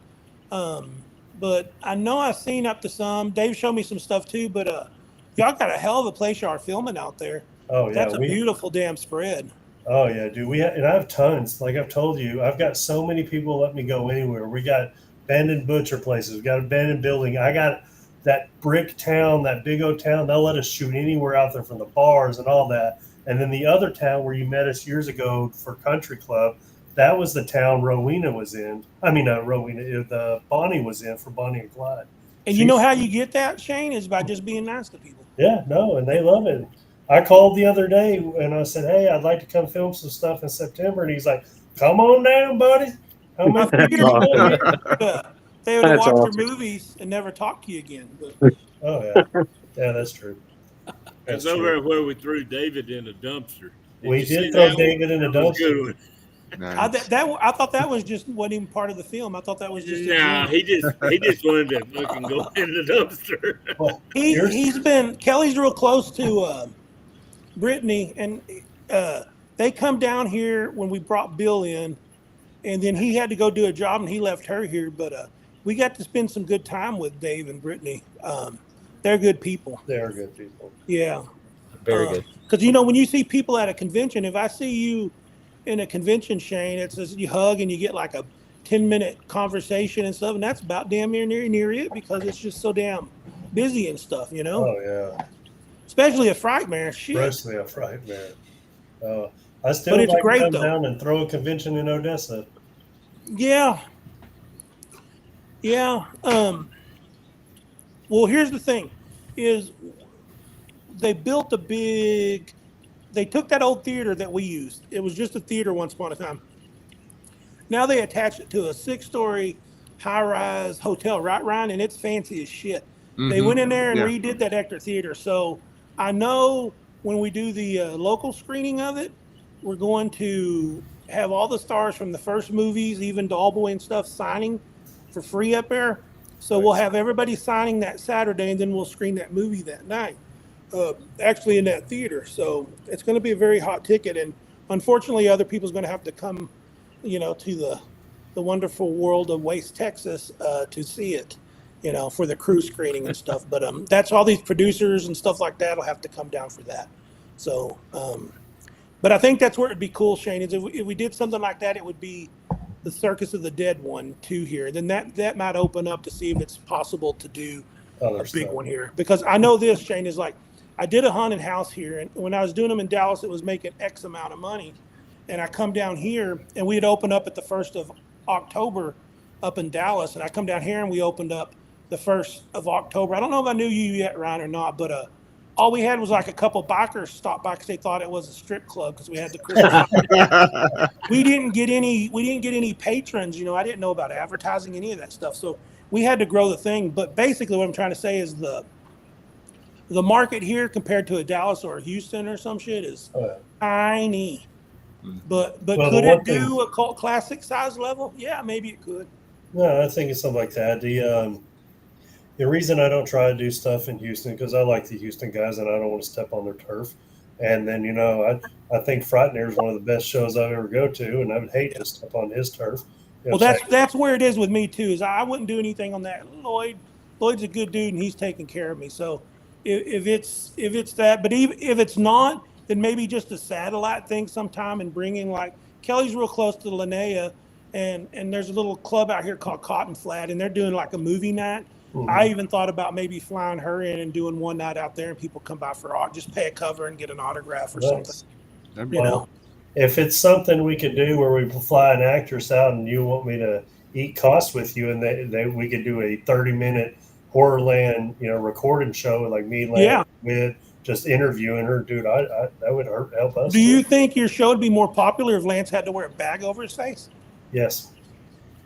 but I know I've seen up to some. Dave showed me some stuff too, but y'all got a hell of a place you are filming out there. Oh yeah, That's a beautiful damn spread. Oh yeah, dude. And I have tons. Like I've told you, I've got so many people let me go anywhere. We got abandoned butcher places. We got abandoned building. I got that brick town, that big old town. They'll let us shoot anywhere out there, from the bars and all that. And then the other town where you met us years ago for Country Club, that was the town Rowena was in. I mean, not Rowena, the Bonnie was in for Bonnie and Clyde. And you know how you get that, Shane, is by just being nice to people. Yeah, no, and they love it. I called the other day and I said, "Hey, I'd like to come film some stuff in September." And he's like, "Come on down, buddy." How many people here? They would That's watch awesome. your movies and never talk to you again. But Oh yeah, yeah, that's true. That's It's over true. where we threw David in a dumpster. We you see did throw that one? David in a That was a good dumpster. one. Nice. I thought that was just wasn't even part of the film. I thought that was just a Nah, dream. he just wanted to fucking go in the dumpster. Well, here's- Kelly's real close to Brittany, and they come down here when we brought Bill in, and then he had to go do a job and he left her here. But we got to spend some good time with Dave and Brittany. They're good people. They are good people. Yeah. Very good. Because, when you see people at a convention, if I see you in a convention, Shane, it's just you hug and you get like a 10-minute conversation and stuff. And that's about damn near it, because it's just so damn busy and stuff, Oh yeah, especially a Frightmare. Shit. especially a Frightmare. I still But it's like great, to come though. down and throw a convention in Odessa. Yeah. Yeah. Well, here's the thing is they built they took that old theater that we used. It was just a theater once upon a time. Now they attached it to a 6-story high-rise hotel, right, Ryan? And it's fancy as shit. They went in there and redid that Ector Theater. So I know when we do the local screening of it, we're going to have all the stars from the first movies, even Dollboy and stuff, signing for free up there. So we'll have everybody signing that Saturday, and then we'll screen that movie that night, actually in that theater. So it's going to be a very hot ticket, and unfortunately, other people's going to have to come, to the wonderful world of Waste, Texas, to see it, for the crew screening and stuff. But that's all these producers and stuff like that will have to come down for that. So, but I think that's where it'd be cool, Shane, is if we did something like that, it would be the Circus of the Dead one too here. Then that might open up to see if it's possible to do Other a big stuff. one here. Because I know this, Shane, is like, I did a haunted house here, and when I was doing them in Dallas, it was making X amount of money. And I come down here, and we had opened up at the 1st of October up in Dallas, and I come down here and we opened up the 1st of October. I don't know if I knew you yet, Ryan, or not, but all we had was like a couple bikers stop by because they thought it was a strip club because we had the Christmas. We didn't get any patrons. I didn't know about advertising, any of that stuff. So we had to grow the thing. But basically, what I'm trying to say is the market here compared to a Dallas or a Houston or some shit is tiny. But Well, could the one it do a cult classic size level? Yeah, maybe it could. No, I think it's something like that. The reason I don't try to do stuff in Houston because I like the Houston guys and I don't want to step on their turf. And then I think Frightener is one of the best shows I've ever go to, and I would hate to step on his turf. Well, that's where it is with me too. Is I wouldn't do anything on that. Lloyd's a good dude and he's taking care of me. So if it's that, but even if it's not, then maybe just a satellite thing sometime and bringing like Kelly's real close to Linnea, and there's a little club out here called Cotton Flat, and they're doing like a movie night. Mm-hmm. I even thought about maybe flying her in and doing one night out there, and people come by for just pay a cover and get an autograph or something. If it's something we could do where we fly an actress out and you want me to eat costs with you, and we could do a 30-minute Horrorland, recording show like me with just interviewing her, dude. That would help us. Do you think your show would be more popular if Lance had to wear a bag over his face? Yes.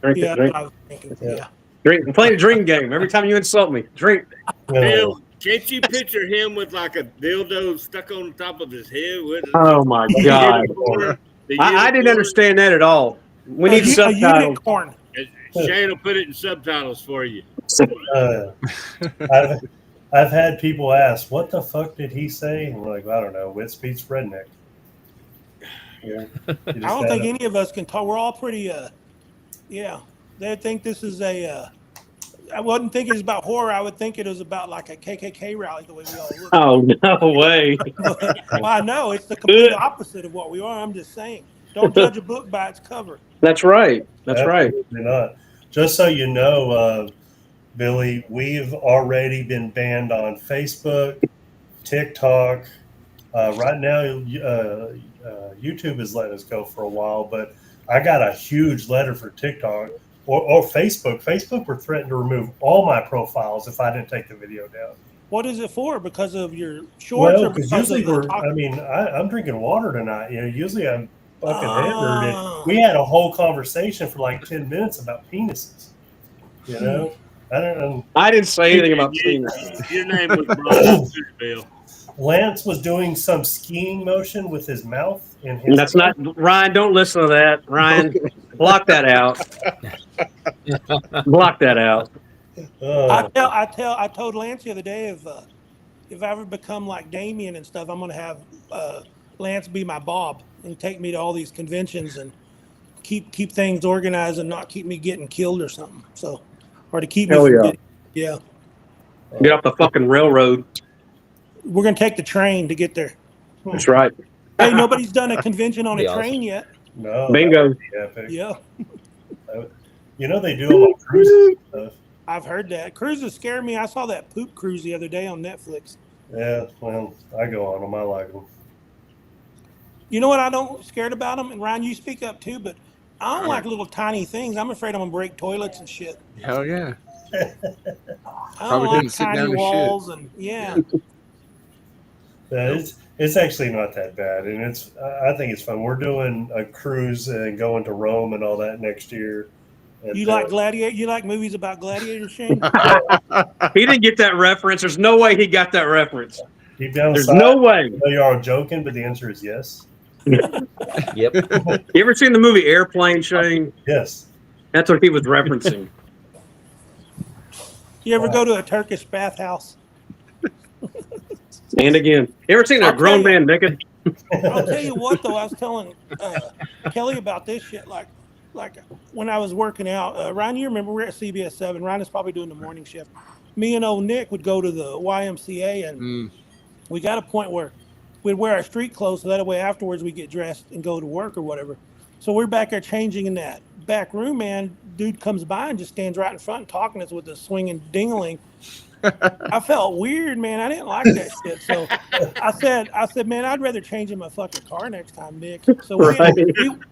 Drink. I was thinking, Drink. I'm playing a drink game. Every time you insult me, drink. Bill, can't you picture him with like a dildo stuck on top of his head? Oh my God! I didn't understand that at all. We need subtitles. Unicorn. Shane will put it in subtitles for you. I've had people ask, "What the fuck did he say?" And we're like, "I don't know. Wit speaks redneck." I don't think any of us can talk. We're all pretty. They think this is I wouldn't think it's about horror. I would think it was about like a KKK rally, the way we all look. Oh, no way. Well, I know. It's the complete opposite of what we are. I'm just saying. Don't judge a book by its cover. That's right. That's right. Not. Just so you know, Billy, we've already been banned on Facebook, TikTok. Right now, YouTube is letting us go for a while, but I got a huge letter for TikTok or Facebook. Facebook were threatening to remove all my profiles if I didn't take the video down. What is it for? Because of your shorts? Well, because usually I'm drinking water tonight. Usually I'm fucking hammered. And we had a whole conversation for like 10 minutes about penises. I don't know. I didn't say anything about penises. Your name was brought up too, Bill. Lance was doing some skiing motion with his mouth. That's not Ryan. Don't listen to that, Ryan. Block that out. Block that out. I told Lance the other day if I ever become like Damien and stuff, I'm gonna have Lance be my Bob and take me to all these conventions and keep things organized and not keep me getting killed or something. So, or to keep me from getting, Get off the fucking railroad. We're gonna take the train to get there. That's right. Hey, nobody's done a convention on a train yet. No. Bingo. Yeah. They do them on cruises and stuff. I've heard that. Cruises scare me. I saw that poop cruise the other day on Netflix. Yeah, well, I go on them. I like them. You know what I don't scared about them? And Ryan, you speak up too, but I don't like little tiny things. I'm afraid I'm going to break toilets and shit. Hell yeah. I Probably don't didn't like sit tiny down walls and It's actually not that bad, and I think it's fun. We're doing a cruise and going to Rome and all that next year. And, you like gladiator? You like movies about gladiators, Shane? He didn't get that reference. There's no way he got that reference. Deep down There's inside, no way. I know you are joking, but the answer is yes. Yep. You ever seen the movie Airplane, Shane? Yes. That's what he was referencing. You ever go to a Turkish bathhouse? And again, you ever seen a I'll tell grown you. man naked? I'll tell you what, though, I was telling Kelly about this shit. Like when I was working out, Ryan, you remember we're at CBS 7. Ryan is probably doing the morning shift. Me and old Nick would go to the YMCA, and we got a point where we'd wear our street clothes so that way afterwards we get dressed and go to work or whatever. So we're back there changing in that back room, man. Dude comes by and just stands right in front and talking to us with a swinging dingling. I felt weird, man. I didn't like that shit. So I said, man, I'd rather change in my fucking car next time, Nick. So Right.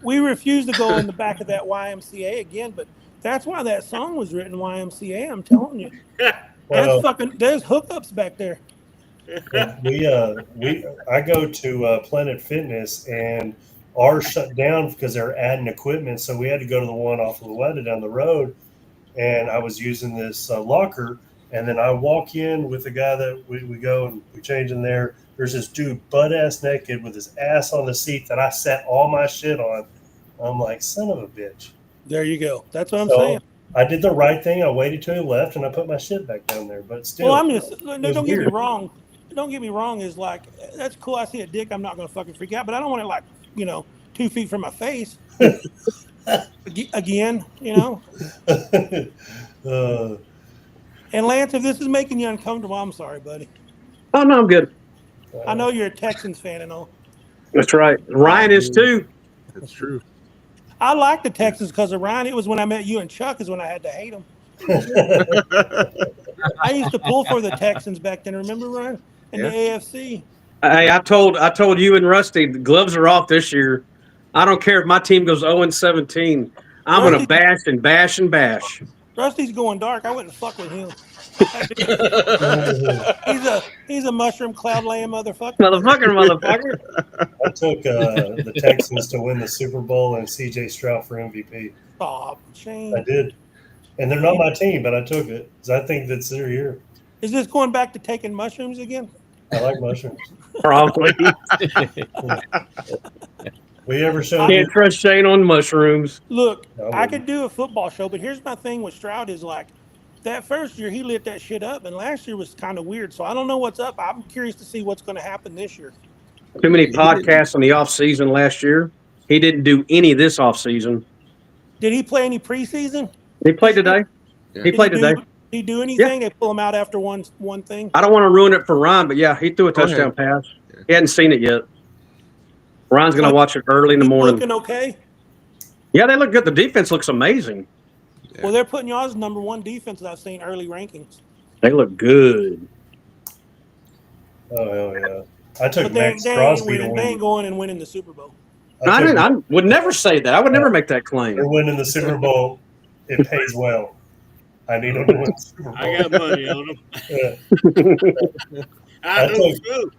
we refused to go in the back of that YMCA again. But that's why that song was written, YMCA. I'm telling you, Well, there's hookups back there. I go to Planet Fitness, and ours shut down because they're adding equipment. So we had to go to the one off of Louetta down the road, and I was using this locker. And then I walk in with the guy that we go and we change in there. There's this dude butt ass naked with his ass on the seat that I sat all my shit on. I'm like, son of a bitch. There you go. That's what I'm saying. I did the right thing. I waited till he left and I put my shit back down there. But still, Well, I'm just don't get me weird. wrong. Don't get me wrong. Is like that's cool. I see a dick. I'm not gonna fucking freak out, but I don't want it like 2 feet from my face. Again, And Lance, if this is making you uncomfortable, I'm sorry, buddy. Oh no, I'm good. I know you're a Texans fan and all. That's right. Ryan is too. That's true. I like the Texans because of Ryan. It was when I met you and Chuck is when I had to hate them. I used to pull for the Texans back then. Remember, Ryan? In the AFC. Hey, I told you and Rusty, the gloves are off this year. I don't care if my team goes 0-17. I'm going to bash and bash and bash. Rusty's going dark. I wouldn't fuck with him. He's a mushroom cloud laying motherfucker. Motherfucker. I took the Texans to win the Super Bowl and C.J. Stroud for MVP. Oh, shame. I did. And they're not my team, but I took it because I think that's their year. Is this going back to taking mushrooms again? I like mushrooms. Probably. We ever showed Can't trust Shane on mushrooms. Look, I could do a football show, but here's my thing with Stroud is like that first year he lit that shit up, and last year was kind of weird. So I don't know what's up. I'm curious to see what's going to happen this year. Too many podcasts in the off season last year. He didn't do any this off season. Did he play any preseason? He played today. Yeah. He played today. Did he do anything? They pull him out after one thing. I don't want to ruin it for Ryan, but yeah, he threw a touchdown pass. Yeah. He hadn't seen it yet. Ryan's going to watch it early in the morning. Looking okay? Yeah, they look good. The defense looks amazing. Yeah. Well, they're putting y'all as number one defense that I've seen early rankings. They look good. Oh, hell yeah. I took But Max they Crosby to ain't win. going and winning the Super Bowl. I would never say that. I would never make that claim. They're winning the Super Bowl. It pays well. I need them to win the Super Bowl. I got money on them. Yeah. I know too.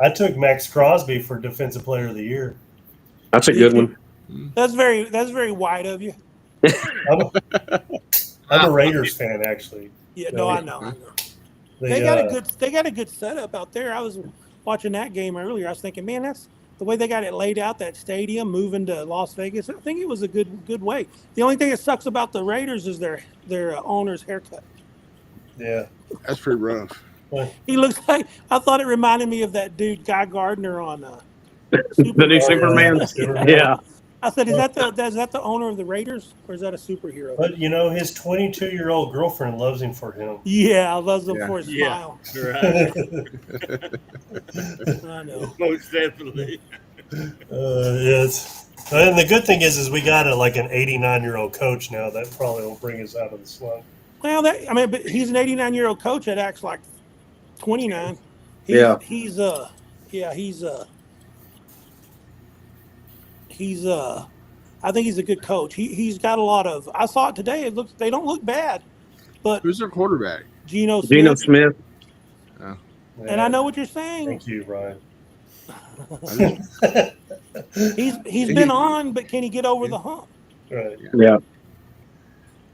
I took Max Crosby for Defensive Player of the Year. That's a good one. That's very white of you. I'm a Raiders fan, actually. Yeah, no, I know. They got a good setup out there. I was watching that game earlier. I was thinking, man, that's the way they got it laid out. That stadium moving to Las Vegas. I think it was a good way. The only thing that sucks about the Raiders is their owner's haircut. Yeah. That's pretty rough. He looks like I thought it reminded me of that dude Guy Gardner on The new Superman. Yeah. I said, is that the owner of the Raiders or is that a superhero? But his 22-year-old girlfriend loves him for him. Yeah, I love him for his smile. Right. I know. Most definitely. Yes. And the good thing is we got an 89-year-old coach now that probably will bring us out of the slump. Well, but he's an 89-year-old coach that acts like 29. I think he's a good coach. He's got a lot of. I saw it today. They don't look bad, but Who's their quarterback? Geno Smith. Oh. Yeah. And I know what you're saying. Thank you, Ryan. He's been on, but can he get over the hump? Right. Yeah.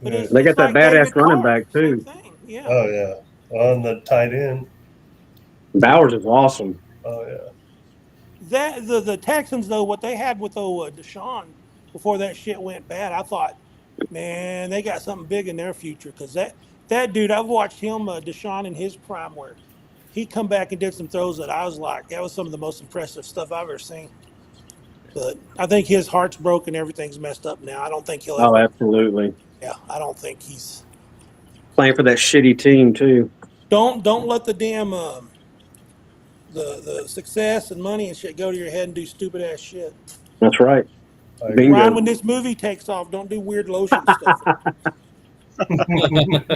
But Yeah. They got that badass David running Carr, back, too. same thing. Yeah. Oh, yeah. On the tight end. Bowers is awesome. Oh, yeah. That the Texans though, what they had with Deshaun before that shit went bad, I thought, man, they got something big in their future because That dude, I've watched him, Deshaun in his prime, where he come back and did some throws that I was like, that was some of the most impressive stuff I've ever seen. But I think his heart's broken. Everything's messed up now. I don't think he'll Oh, ever. absolutely. Yeah, I don't think he's. Playing for that shitty team too. Don't let the damn the success and money and shit go to your head and do stupid ass shit. That's right. I agree. Ryan, Bingo. when this movie takes off, don't do weird lotion stuff.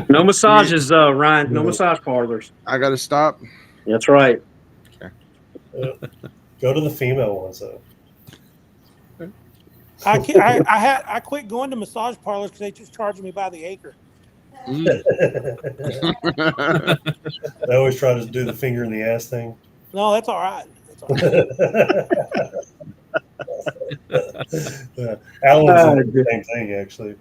No massages, Ryan. No massage parlors. I got to stop. That's right. Go to the female ones though. I quit going to massage parlors because they just charge me by the acre. They always try to do the finger in the ass thing. No, that's all right. That's all right. Alan's doing the same thing actually.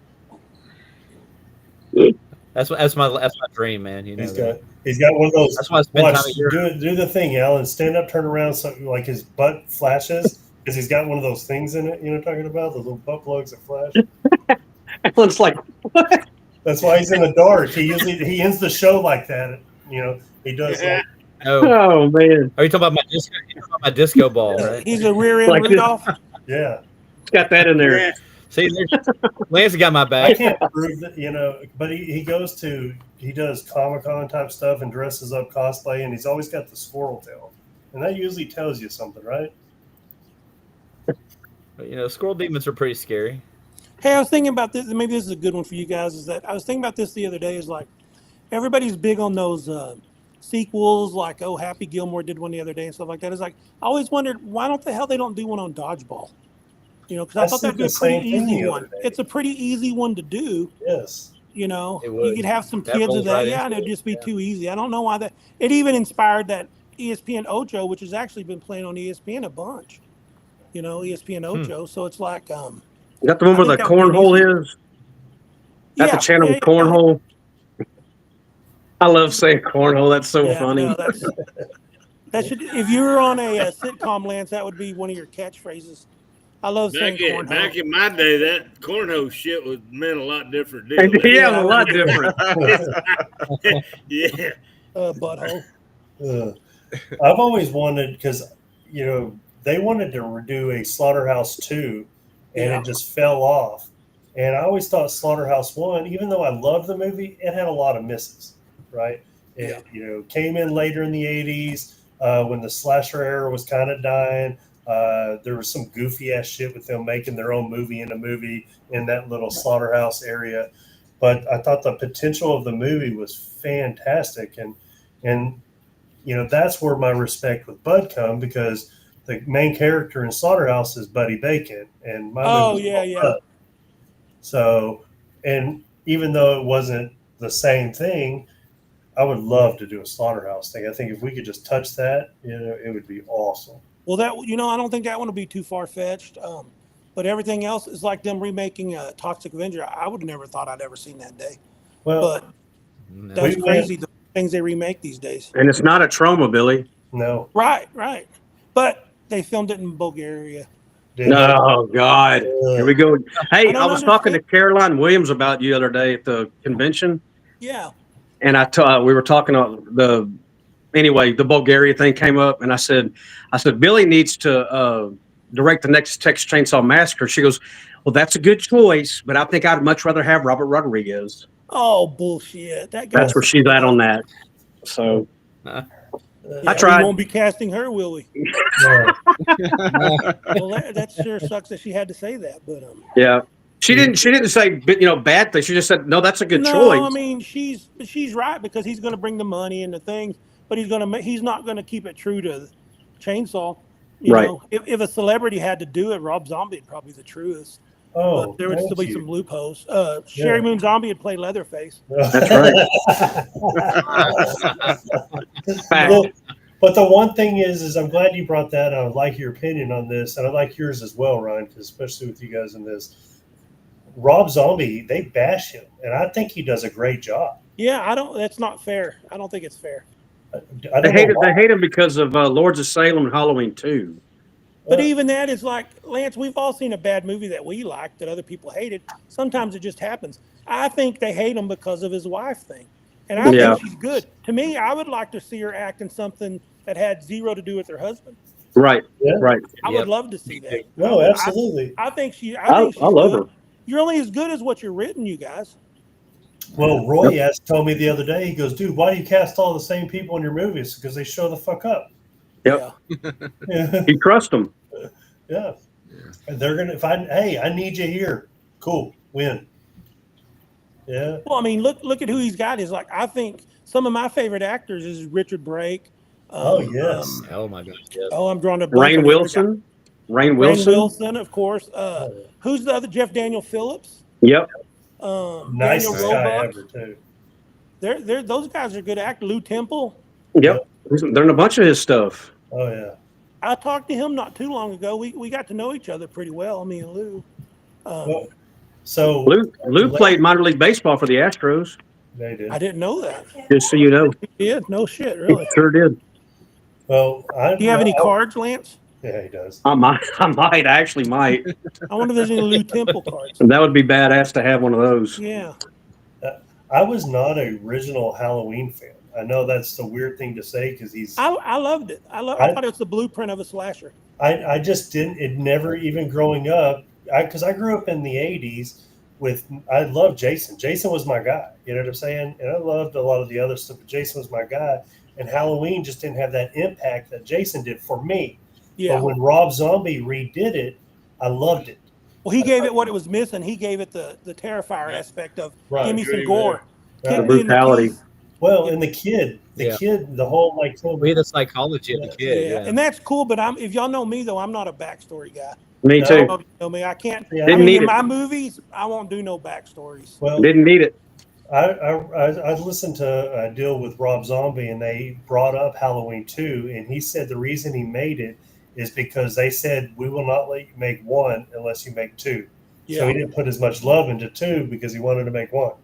That's my dream, man. You know, He's got one of those. that's why I spend time a year. Do the thing, Alan. Stand up, turn around, so like his butt flashes because he's got one of those things in it. You know what I'm talking about? The little butt plugs that flash. Alan's like, what? That's why he's in the dark. He ends the show like that. You know, he does. Like, Oh man, Are you talking about my disco? You're talking about my disco ball, right? He's a rear end Like this. Rudolph. yeah, it's got that in there. See, Lance got my I back. can't prove that. You know, but he does Comic-Con type stuff and dresses up cosplay, and he's always got the squirrel tail, and that usually tells you something, right? You know, squirrel demons are pretty scary. Hey, I was thinking about this. Maybe this is a good one for you guys. Is that I was thinking about this the other day. Is like everybody's big on those sequels, like Happy Gilmore did one the other day and stuff like that. It's like I always wondered why don't they don't do one on Dodgeball? You know, because I thought that'd be a pretty easy one. It's a pretty easy one to do. Yes. You know, It would. you could have some That kids rolls with that, right yeah, and into it'd it, just be yeah. too easy. I don't know why that. It even inspired that ESPN Ocho, which has actually been playing on ESPN a bunch. You know, ESPN Ocho. So it's like, You got the one I where the think that would be cornhole is. Got the channel with cornhole. I love saying cornhole. That's so funny. No, that should. If you were on a sitcom, Lance, that would be one of your catchphases. I love saying cornhole. Back in my day, that cornhole shit meant a lot different deal. Yeah, a lot different. Yeah. Butthole. I've always wanted because you know they wanted to do a Slaughterhouse 2, and it just fell off. And I always thought Slaughterhouse 1, even though I loved the movie, it had a lot of misses. Right? It came in later in the 80s when the slasher era was kind of dying. There was some goofy ass shit with them making their own movie in a movie in that little slaughterhouse area. But I thought the potential of the movie was fantastic. And you know, that's where my respect with Bud come because the main character in Slaughterhouse is Buddy Bacon. And my movie's called Bud. So, and even though it wasn't the same thing, I would love to do a Slaughterhouse thing. I think if we could just touch that, you know, it would be awesome. Well, I don't think that one will be too far fetched. But everything else is like them remaking Toxic Avenger. I would never thought I'd ever seen that day. Well, But that's crazy, the things they remake these days. And it's not a trauma, Billy. no. Right. But they filmed it in Bulgaria. Oh God! Here we go. Hey, I was talking to understand. Caroline Williams about you the other day at the convention, Yeah. and we were talking about the Bulgaria thing came up, and I said Billy needs to direct the next Texas Chainsaw Massacre. She goes, well, that's a good choice, but I think I'd much rather have Robert Rodriguez. Oh, bullshit. That guy. That's where she's at on that. So I We tried. won't be casting her, will we? No. Well, that sure sucks that she had to say that. But Yeah, she didn't say bad things. She just said no. That's a good no, choice. I mean she's right because he's going to bring the money and the things, but he's not going to keep it true to Chainsaw. You Right. know, if a celebrity had to do it, Rob Zombie would probably be the truest. Oh, But there would still be thank some you. loopholes. Sherry Moon Zombie would play Leatherface. That's right. Fact. Well, but the one thing is I'm glad you brought that. I would like your opinion on this, and I like yours as well, Ryan, because especially with you guys in this. Rob Zombie, they bash him, and I think he does a great job. Yeah, that's not fair. I don't think it's fair. I They don't hate know why. They hate him because of Lords of Salem and Halloween 2. But even that is like, Lance, we've all seen a bad movie that we liked that other people hated. Sometimes it just happens. I think they hate him because of his wife thing. And I Yeah. think she's good. To me, I would like to see her act in something that had zero to do with her husband. Right. Yeah. Right. I Yep. would love to see Me that. too. No, absolutely. I think she's I love good. her. You're only as good as what you're written, you guys. Well, Roy told me the other day, he goes, dude, why do you cast all the same people in your movies? Because they show the fuck up. Yep. Yeah. Yeah. You trust them. Yeah. And they're gonna hey, I need you here. Cool. Win. Yeah. Well, I mean, look at who he's got. Is like I think some of my favorite actors is Richard Brake. Oh yes. Oh my gosh. Yes. I'm drawing a blank Rainn on the other guy. Wilson. Rainn Rainn Wilson. Wilson, of course. Who's the other? Jeff Daniel Phillips. Yep. Nicest Daniel guy Roebuck. ever too. They're those guys are good actors. Lou Temple. Yep. They're in a bunch of his stuff. Oh yeah. I talked to him not too long ago. We got to know each other pretty well, me and Lou. Well, so Lou played minor league baseball for the Astros. They did. I didn't know that. Just so you know. He did. No shit, really. Sure did. Well, Do you have any cards, Lance? Yeah, he does. I might. I actually might. I wonder if there's any Lou Temple cards. That would be badass to have one of those. Yeah. I was not an original Halloween fan. I know that's the weird thing to say because he's. I loved it. I thought it was the blueprint of a slasher. I just didn't. It never even growing up. Because I grew up in the '80s with. I loved Jason. Jason was my guy. You know what I'm saying? And I loved a lot of the other stuff, but Jason was my guy. And Halloween just didn't have that impact that Jason did for me. Yeah. But when Rob Zombie redid it, I loved it. Well, he gave it what it was missing. He gave it the Terrifier aspect of Right. give me some gore. Right. Kick me in the Brutality. teeth. Well, and the kid, Yeah. the whole like. We had the psychology of the Yeah. kid. Yeah. And that's cool, but if y'all know me though, I'm not a backstory guy. Me No. too. You know me. I can't. Yeah. I Didn't mean, need in it. my movies, I won't do no backstories. Well, Didn't need it. I listened to a deal with Rob Zombie, and they brought up Halloween 2, and he said the reason he made it is because they said we will not let you make 1 unless you make 2. Yeah. So he didn't put as much love into 2 because he wanted to make 1. Well,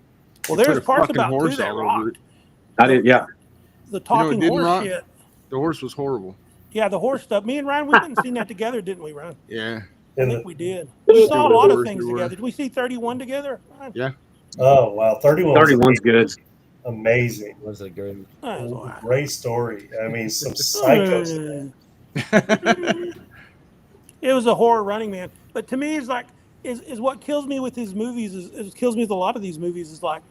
Put there's a parts fucking about horse 2 that all over rocked. it. I did. Yeah. The talking didn't horse rock? shit. The horse was horrible. Yeah, the horse stuff. Me and Ryan, we went and seen that together, didn't we, Ryan? Yeah. I And think we did. We saw a lot of Horse things we were. together. Did we see 31 together? Ryan? oh wow, 31 31's good. amazing. Was it great? That was all right. Great story. I mean, some psycho stuff. It was a horror Running Man. But to me, it's like, is what kills me with his movies, is kills me with a lot of these movies, is like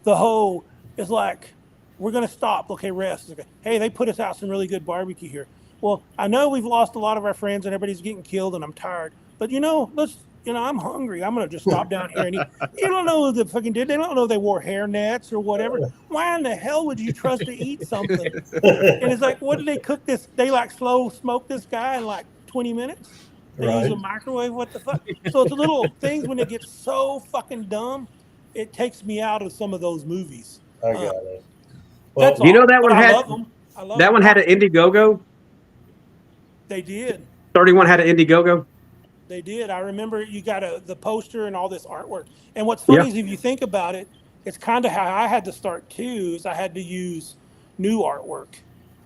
the whole, it's like, we're going to stop. Okay, rest. Okay. Hey, they put us out some really good barbecue here. Well, I know we've lost a lot of our friends and everybody's getting killed and I'm tired. But, I'm hungry. I'm going to just stop down here and eat. You don't know what they fucking did. They don't know they wore hair nets or whatever. Why in the hell would you trust to eat something? And it's like, what did they cook this? They like slow smoke this guy in like 20 minutes? They use a Right. microwave? What the fuck? So it's little things when it gets so fucking dumb, it takes me out of some of those movies. I got it. That's Well, You know all. that one But I had- love them. I love That them. one had an Indiegogo. They did. 31 had an Indiegogo. They did. I remember you got the poster and all this artwork. And what's funny is if you think about it, it's kind of how I had to start too. Is I had to use new artwork.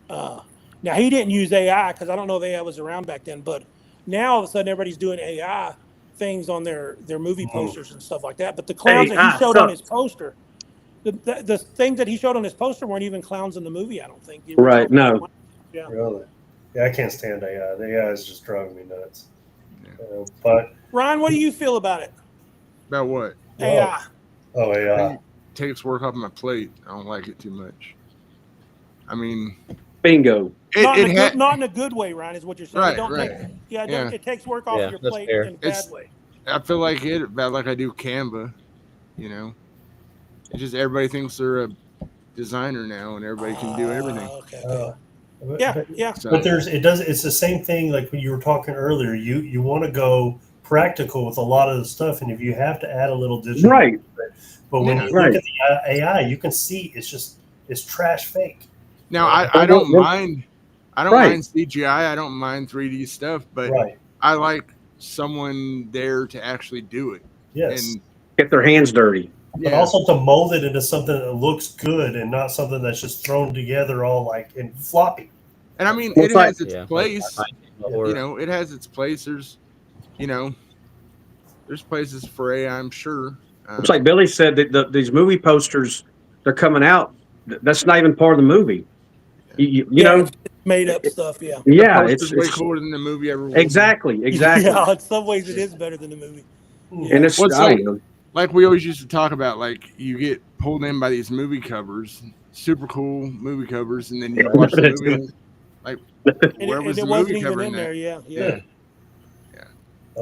Now he didn't use AI because I don't know if AI was around back then. But now all of a sudden everybody's doing AI things on their movie posters and stuff like that. But the clowns that he showed on his poster, the things that he showed on his poster weren't even clowns in the movie. I don't think. Right, no. Yeah. Really? Yeah, I can't stand AI. The AI is just driving me nuts. But Ryan, what do you feel about it? About what? AI. oh yeah, Takes work off my plate. I don't like it too much. I mean, Bingo. Not it in a good way, Ryan, is what you're saying. Right, It don't right. take, yeah, Yeah. it takes work off Yeah, your that's plate fair. in a bad It's- way. I feel like it about like I do Canva. You know, it's just everybody thinks they're a designer now, and everybody can do everything. Okay. but- Yeah, but- yeah. So, But it's the same thing like when you were talking earlier. You want to go practical with a lot of the stuff, and if you have to add a little digital, Right. But when Yeah. you Right. look at the AI, you can see it's trash fake. now I don't mind. I don't Right. mind CGI. I don't mind 3D stuff, but Right. I like someone there to actually do it. Yes. And Get their hands dirty. But also to mold it into something that looks good and not something that's just thrown together all like in floppy. and I mean, Well, it it's like- has its Yeah. place. Or, You know, it has its place. There's places for AI, I'm sure. It's like Billy said that these movie posters, they're coming out that's not even part of the movie. You Yeah, know, it's made up stuff. Yeah. yeah, Poster's way it's cooler than the movie ever will be. exactly. Yeah, in some ways it is better than the movie. Yeah. And it's Well, it's I like don't know. like we always used to talk about, like you get pulled in by these movie covers, super cool movie covers, and then you watch the movie and like, And where it, was and the it wasn't movie even cover in in there. that? Yeah. Yeah.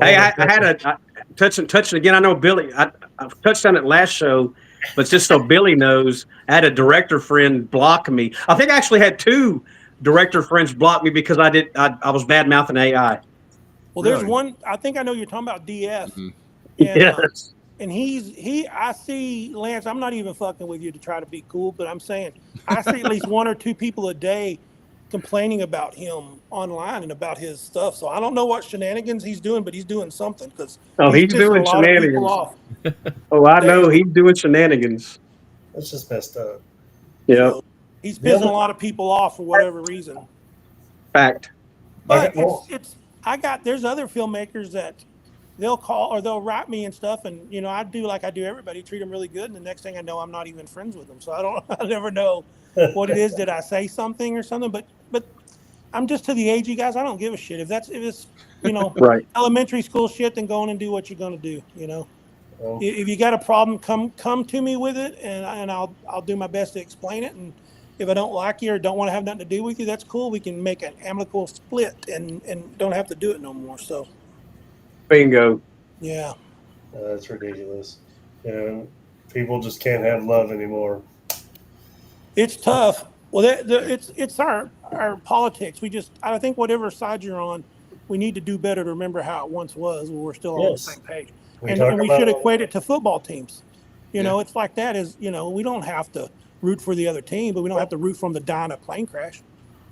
Hey, I had a touching again. I know Billy. I've touched on it last show, but just so Billy knows, I had a director friend block me. I think I actually had two director friends block me because I was bad mouthing AI. Well, there's Really? one. I think I know you're talking about DF, Mhm. and Yes. and he. I see Lance. I'm not even fucking with you to try to be cool, but I'm saying I see at least one or two people a day complaining about him online and about his stuff. So I don't know what shenanigans he's doing, but he's doing something because Oh, he's he's pissing a doing lot of people shenanigans. off Oh, I know daily. he's doing shenanigans. That's just messed up. Yeah, So he's The pissing other- a lot of people off for whatever reason. fact. But well, there's other filmmakers that they'll call or they'll write me and stuff, and I do like I do everybody, treat them really good, and the next thing I know, I'm not even friends with them. So I never know what it is. Did I say something or something? But I'm just to the age, you guys. I don't give a shit if it's Right. elementary school shit. Then go on and do what you're gonna do. well, If you got a problem, come to me with it, and I'll do my best to explain it. And if I don't like you or don't want to have nothing to do with you, that's cool. We can make an amicable split and don't have to do it no more. So Bingo. yeah. that's ridiculous. People just can't have love anymore. It's tough. Well, it's our politics. I think whatever side you're on, we need to do better to remember how it once was when we're still on the Yes. same page. We And talk we about should it- equate it to football teams. Yeah. It's like that is, we don't have to root for the other team, but we don't have to root for them to die in a plane crash.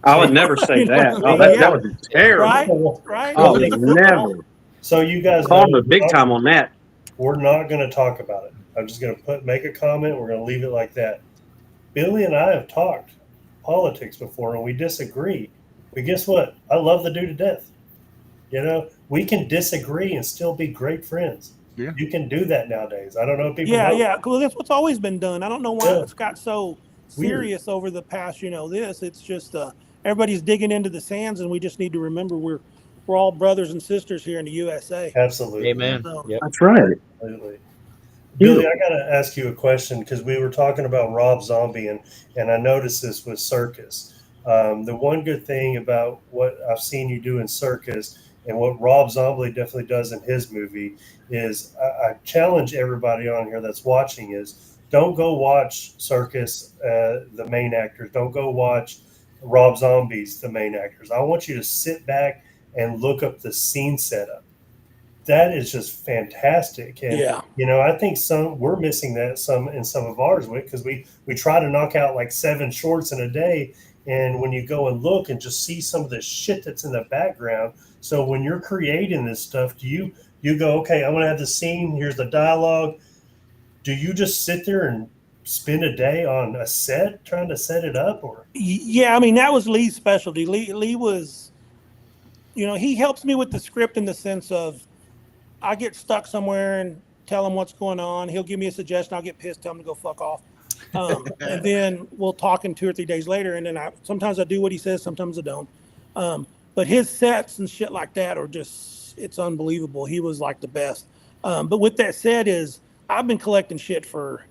I would never say You know that. what Oh, I mean? that Yeah. would be terrible. Right? Right? Oh, It's football. never. So you guys Called know the big time on that. we're not going to talk about it. I'm just going to make a comment. We're going to leave it like that. Billy and I have talked politics before, and we disagree. But guess what? I love the dude to death. We can disagree and still be great friends. Yeah. You can do that nowadays. I don't know if people Yeah, know. yeah. Well, that's what's always been done. I don't know why Yeah. it's got so Weird. serious over the past. It's just everybody's digging into the sands, and we just need to remember we're all brothers and sisters here in the USA. Absolutely. Amen. So, Yep. That's right. Absolutely. Billy, I got to ask you a question because we were talking about Rob Zombie, and I noticed this with Circus. The one good thing about what I've seen you do in Circus and what Rob Zombie definitely does in his movie is I challenge everybody on here that's watching is don't go watch Circus, the main actors. Don't go watch Rob Zombie's, the main actors. I want you to sit back and look up the scene setup. That is just fantastic. And, yeah. I think we're missing that some in some of ours because we try to knock out like 7 shorts in a day. And when you go and look and just see some of the shit that's in the background. So when you're creating this stuff, do you go, okay, I'm going to have the scene. Here's the dialogue. Do you just sit there and spend a day on a set trying to set it up? Or Yeah, I mean, that was Lee's specialty. Lee was, he helps me with the script in the sense of I get stuck somewhere and tell him what's going on. He'll give me a suggestion. I'll get pissed, tell him to go fuck off. And then we'll talk in 2 or 3 days later. And then sometimes I do what he says, sometimes I don't. But his sets and shit like that are just, it's unbelievable. He was like the best. But with that said I've been collecting shit for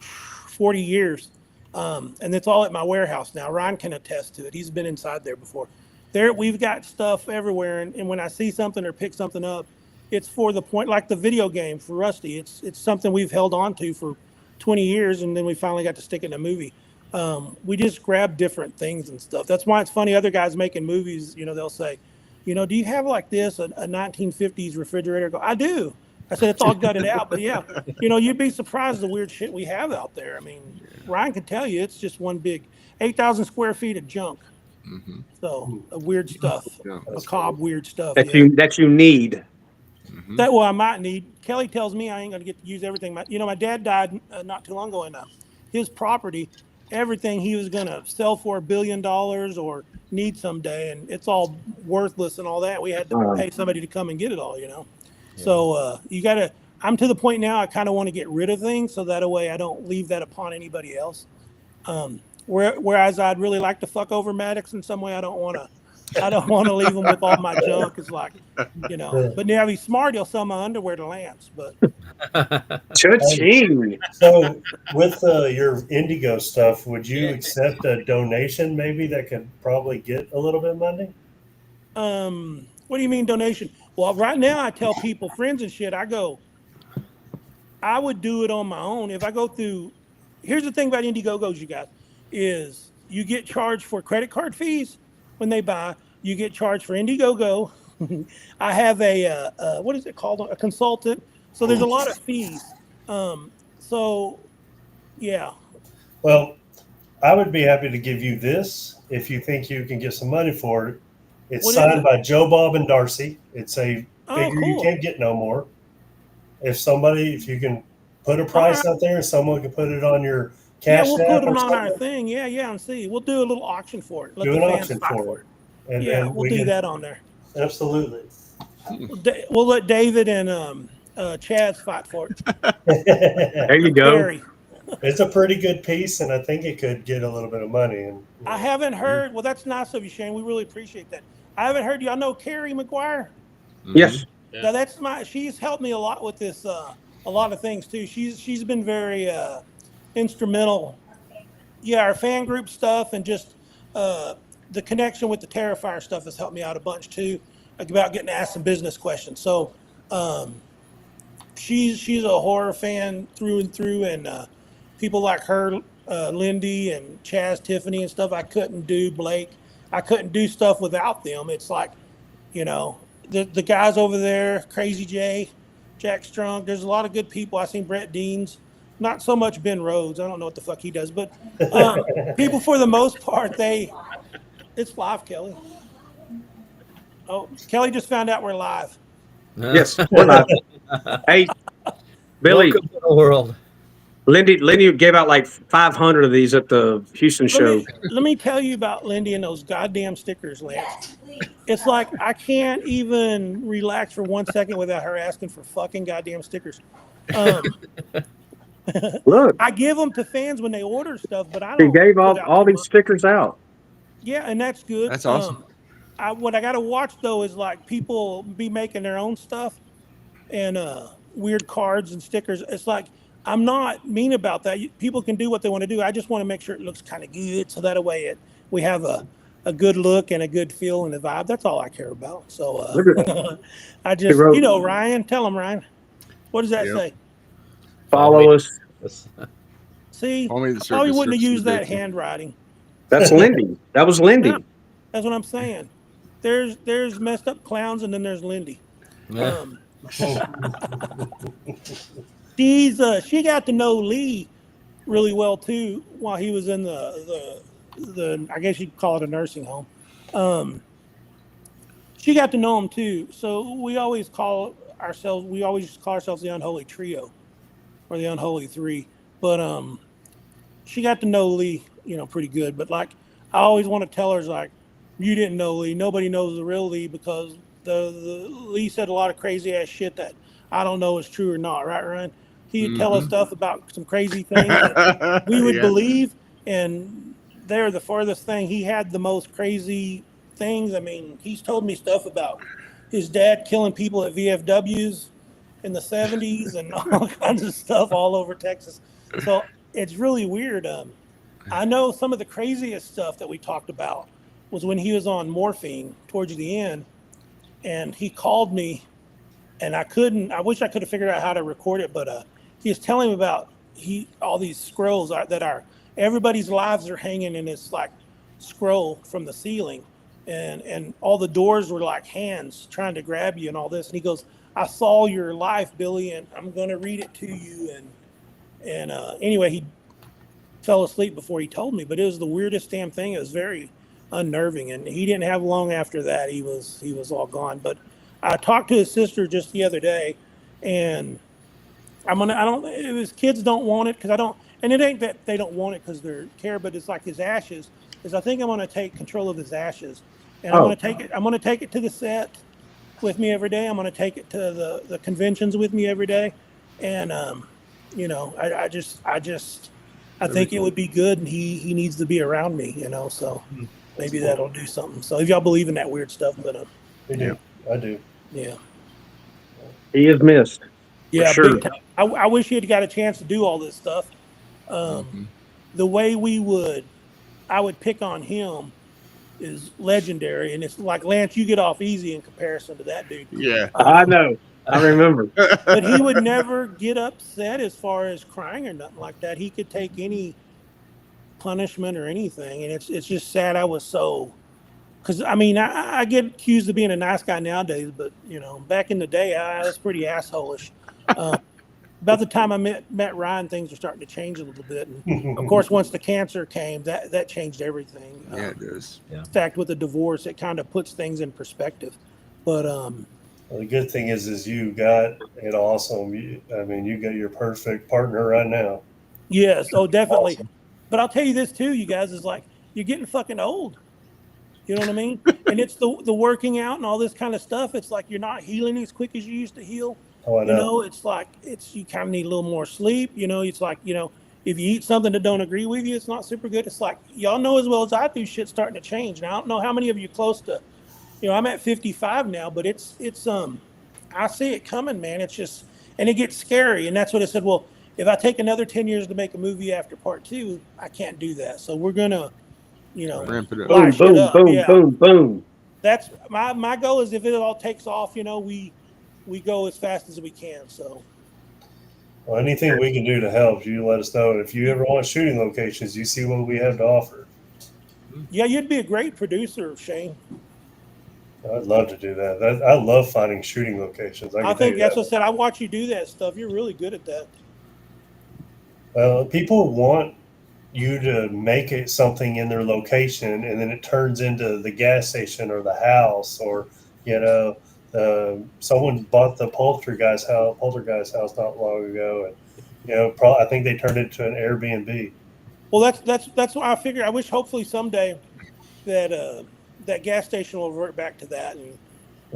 40 years. And it's all at my warehouse now. Ryan can attest to it. He's been inside there before. We've got stuff everywhere. And when I see something or pick something up, it's for the point, like the video game for Rusty. It's something we've held on to for 20 years, and then we finally got to stick it in a movie. We just grab different things and stuff. That's why it's funny. Other guys making movies, they'll say, do you have like this, a 1950s refrigerator? I go, I do. I said, it's all gutted out. But yeah, you'd be surprised the weird shit we have out there. I mean, Ryan can tell you it's just one big 8,000 square feet of junk. Mm-hmm. So weird stuff, Yeah. macabre weird stuff. That Yeah. that you need. Mm-hmm. That I might need. Kelly tells me I ain't gonna get to use everything. My dad died not too long ago, and his property, everything he was gonna sell for $1 billion or need someday, and it's all worthless and all that. We had to pay somebody to come and get it all, Yeah. So you gotta. I'm to the point now. I kind of want to get rid of things so that way I don't leave that upon anybody else. Whereas I'd really like to fuck over Maddox in some way. I don't want to leave him with all my junk. It's like, but now if he's smart, he'll sell my underwear to Lance. But Cha-ching. So with your Indigo stuff, would you accept a donation maybe that could probably get a little bit of money? what do you mean donation? Well, right now I tell people, friends and shit, I would do it on my own. If I go through, here's the thing about Indiegogos, you guys, is you get charged for credit card fees when they buy. You get charged for Indiegogo. I have what is it called? A consultant. So there's a lot of fees. So yeah. Well, I would be happy to give you this if you think you can get some money for it. It's What is signed it? by Joe, Bob, and Darcy. It's a Oh, figure you cool. can't get no more. If you can put a price out there and someone can put it on your Yeah, cash we'll app put it or on our something, thing. Yeah, and see. We'll do a little auction for it. Let do the an fans auction fight for it. And Yeah, then we'll we do can, that on there. absolutely. We'll let David and Chaz fight for it. There you go. Terry. It's a pretty good piece, and I think it could get a little bit of money. And I haven't heard. Well, that's nice of you, Shane. We really appreciate that. I haven't heard. Y'all know Carrie McGuire? Yes. Yeah. Now that's she's helped me a lot with this. A lot of things too. She's been very instrumental. Yeah, our fan group stuff and just the connection with the Terrifier stuff has helped me out a bunch too, like about getting asked some business questions. So she's a horror fan through and through, and people like her, Lindy and Chaz, Tiffany and stuff. I couldn't do Blake. I couldn't do stuff without them. It's like, the guys over there, Crazy Jay, Jack Strunk. There's a lot of good people. I seen Brett Deans. Not so much Ben Rhodes. I don't know what the fuck he does, but people for the most part, it's live, Kelly. Oh, Kelly just found out we're live. Yes. We're live. Hey, Billy, Welcome to the world. Lindy gave out like 500 of these at the Houston show. Let me tell you about Lindy and those goddamn stickers, Lance. It's like I can't even relax for 1 second without her asking for fucking goddamn stickers. Look, I give them to fans when they order stuff, but I he don't. gave put out all too these much. stickers out. Yeah, and that's good. That's awesome. What I got to watch though is like people be making their own stuff and weird cards and stickers. It's like I'm not mean about that. People can do what they want to do. I just want to make sure it looks kind of good, so that way we have a good look and a good feel and a vibe. That's all I care about. So I just, Ryan, tell him, Ryan. What does that say? Follow us. See, Only the probably circus wouldn't have services used that they- handwriting. That's Lindy. That was Lindy. Yeah. That's what I'm saying. There's messed up clowns, and then there's Lindy. She got to know Lee really well too while he was in the I guess you'd call it a nursing home. She got to know him too. So we always call ourselves the Unholy Trio or the Unholy Three. But she got to know Lee, pretty good. But like I always want to tell her, like, you didn't know Lee. Nobody knows the real Lee because the Lee said a lot of crazy ass shit that I don't know is true or not, right, Ryan? He would tell us stuff about some crazy things that we would believe, and they're the farthest thing. He had the most crazy things. I mean, he's told me stuff about his dad killing people at VFWs in the 70s and all kinds of stuff all over Texas. So it's really weird. I know some of the craziest stuff that we talked about was when he was on morphine towards the end, and he called me, and I wish I could have figured out how to record it, but he was telling me about all these scrolls that are everybody's lives are hanging in this like scroll from the ceiling, and all the doors were like hands trying to grab you and all this. And he goes, I saw your life, Billy, and I'm gonna read it to you. And anyway, he fell asleep before he told me, but it was the weirdest damn thing. It was very unnerving, and he didn't have long after that. He was all gone. But I talked to his sister just the other day, and if his kids don't want it, because I don't, and it ain't that they don't want it because they're care, but it's like his ashes, is I think I'm going to take control of his ashes, and I'm going to take it to the set with me every day. I'm going to take it to the conventions with me every day. And, I I think it would be good, and he needs to be around me, you know. So maybe that'll do something. So if y'all believe in that weird stuff, but We do. I do. yeah, He is missed. yeah, sure. big time. I wish he had got a chance to do all this stuff. The way I would pick on him is legendary, and it's like, Lance, you get off easy in comparison to that dude. Yeah. I know. I remember. But he would never get upset as far as crying or nothing like that. He could take any punishment or anything, and it's just sad. I was so, because I mean, I get accused of being a nice guy nowadays, but you know, back in the day, I was pretty assholish. About the time I met Ryan, things were starting to change a little bit, and of course, once the cancer came, that changed everything. Yeah, it does. In fact, with the divorce, it kind of puts things in perspective. But Well, the good thing is you got it awesome. I mean, you got your perfect partner right now. yes, oh, definitely. Awesome. But I'll tell you this too, you guys, is like, you're getting fucking old. You know what I mean? And it's the working out and all this kind of stuff. It's like you're not healing as quick as you used to heal. Oh, I know. You know, it's like you kind of need a little more sleep. You know, it's like, you know, if you eat something that don't agree with you, it's not super good. It's like, y'all know as well as I do, shit's starting to change. Now, I don't know how many of you close to, you know, I'm at 55 now, but it's I see it coming, man. It's just, and it gets scary. And that's what I said. Well, if I take another 10 years to make a movie after part 2, I can't do that. So we're gonna, you know, Ramp it up. Boom, light shit boom, up. boom, Yeah. boom, boom. That's my goal is if it all takes off, you know, we go as fast as we can. So Well, anything we can do to help, you let us know. If you ever want shooting locations, you see what we have to offer. yeah, you'd be a great producer, Shane. I'd love to do that. I love finding shooting locations. I think that's what I said. I watch you do that stuff. You're really good at that. Well, people want you to make it something in their location, and then it turns into the gas station or the house, or you know, someone bought the poltergeist house not long ago, and you know, I think they turned it to an Airbnb. Well, that's what I figured. I wish hopefully someday that that gas station will revert back to that and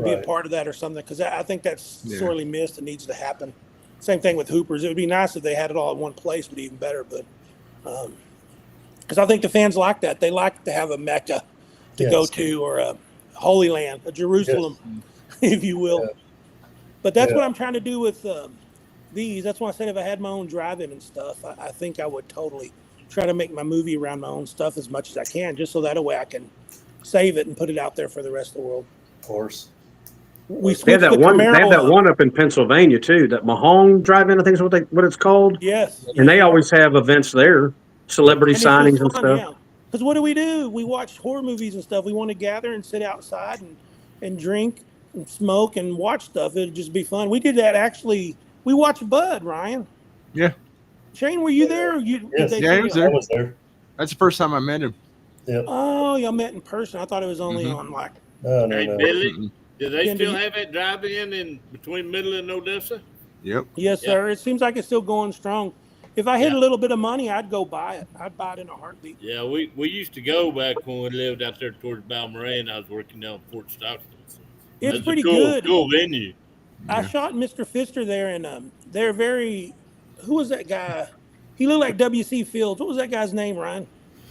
be a Right. part of that or something, because I think that's sorely missed and needs to happen. Same thing with Hoopers. It would be nice if they had it all in one place, but even better. But because I think the fans like that. They like to have a Mecca to go to, or a Holy Land, a Jerusalem, if you will. Yeah. But that's what I'm trying to do with these. That's why I said if I had my own drive-in and stuff, I think I would totally try to make my movie around my own stuff as much as I can, just so that way I can save it and put it out there for the rest of the world. Of course. We They have switched the that one. They Camaro have that up. one up in Pennsylvania too. That Mahone Drive-In, I think is what it's called. Yes. And they always have events there, celebrity And it's just signings and fun, stuff. yeah. Because what do? We watch horror movies and stuff. We want to gather and sit outside and drink and smoke and watch stuff. It'd just be fun. We did that actually. We watched Bud, Ryan. Yeah. Shane, were you there? Or you, Yes. did they Yeah, send he was you- there. I was there. That's the first time I met him. Oh, y'all met in person. I thought it was only on like. No, Hey, no. Billy, Mm-mm. do they Yeah, still do you- have that drive-in in between Midland and Odessa? Yep. Yes, Yeah. sir. It seems like it's still going strong. If I had Yeah. a little bit of money, I'd go buy it. I'd buy it in a heartbeat. Yeah, we used to go back when we lived out there towards Balmoral, and I was working down Fort Stockton. So It's that's a pretty cool, good. cool venue. I shot Mr. Pfister there, and they're very. Who was that guy? He looked like W.C. Fields. What was that guy's name, Ryan?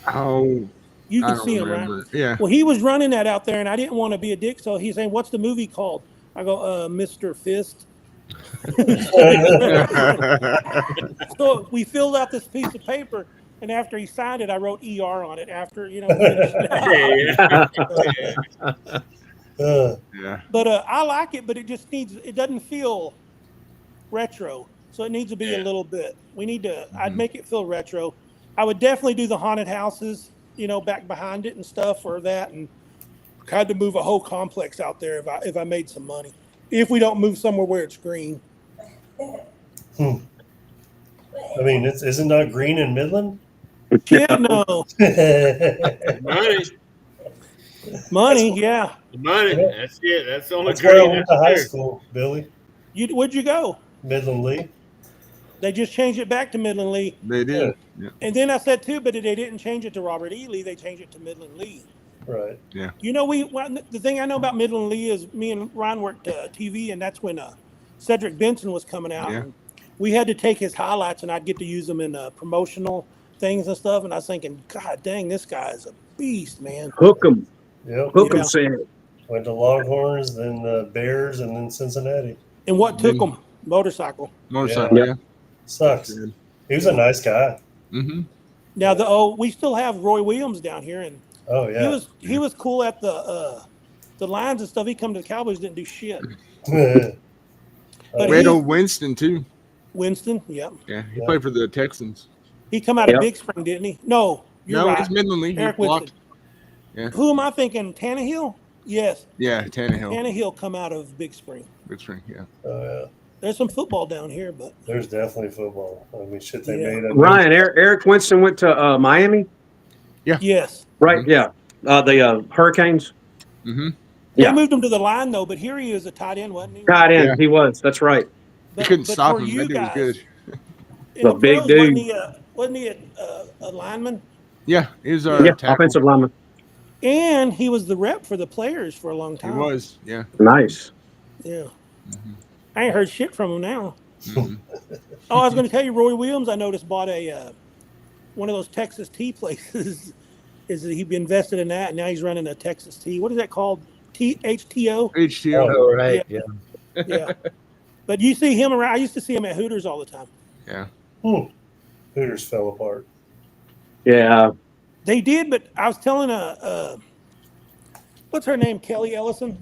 Oh, You I can don't see him, right? remember. Yeah. Well, he was running that out there, and I didn't want to be a dick, so he's saying, "What's the movie called?" I go, "Mr. Fist." So we filled out this piece of paper, and after he signed it, I wrote ER on it. After we finished it out. Yeah. Yeah. But I like it, but it just needs. It doesn't feel retro, so it needs to be a Yeah. little bit. We need to. I'd make it feel retro. I would definitely do the haunted houses, back behind it and stuff, or that, and had to move a whole complex out there if I made some money. If we don't move somewhere where it's green. I mean, isn't that green in Midland? Yeah, no Money, money. Yeah. the money. Yeah. That's it. That's the only That's where I green went that's to high there. school, Billy. Where'd you go? Midland Lee. They just changed it back to Midland Lee. They did. Yeah. And then I said too, but they didn't change it to Robert E. Lee. They changed it to Midland Lee. Right. The thing I know about Midland Lee is me and Ryan worked TV, and that's when Cedric Benson was coming out. Yeah. And we had to take his highlights, and I'd get to use them in promotional things and stuff, and I was thinking, God dang, this guy is a beast, man. Hook 'em. Yep. Hook 'em, Yeah. Sam. Went to Longhorns, then the Bears, and then Cincinnati. And what took him? Motorcycle. Motorcycle, yeah. Sucks. He was a nice guy. Mm-hmm. Now we still have Roy Williams down here, and Oh yeah. he was cool at the lines and stuff. He come to the Cowboys, didn't do shit. But We had he- old Winston too. Winston, yeah, Yeah, he played for the Texans. he come out of Yep. Big Spring, didn't he? No, you're No, right. he's Midland League. He Eric blocked. Winston. Who am I thinking? Tannehill? Yes, Yeah, Tannehill. Tannehill come out of Big Spring. Big Spring, yeah. Oh yeah. There's some football down here, but There's definitely football. I mean, shit, they Yeah. made it. Ryan, Eric Winston went to Miami, yes, right? Mhm. Yeah. The Hurricanes. Mm-hmm. Yeah. they moved him to the line though. But here he is, a tight end, wasn't he? Tight end, Yeah. he was. That's right. He couldn't but stop for him. you That dude was guys, good. in The big pros, dude. Wasn't he a lineman? Yeah, he was our Yeah, tackle. offensive lineman. And he was the rep for the players for a long He time. was, yeah. Nice. Yeah. Mhm. I ain't heard shit from him now. Mhm. Oh, I was going to tell you, Roy Williams, I noticed bought a one of those Texas tea places. Is that he invested in that? And now he's running a Texas tea. What is that called? HTO? HTO. Oh, right. Yeah. Yeah. But you see him around. I used to see him at Hooters all the time. Yeah. Hooters fell apart. Yeah. They did, but I was telling what's her name? Kelly Ellison.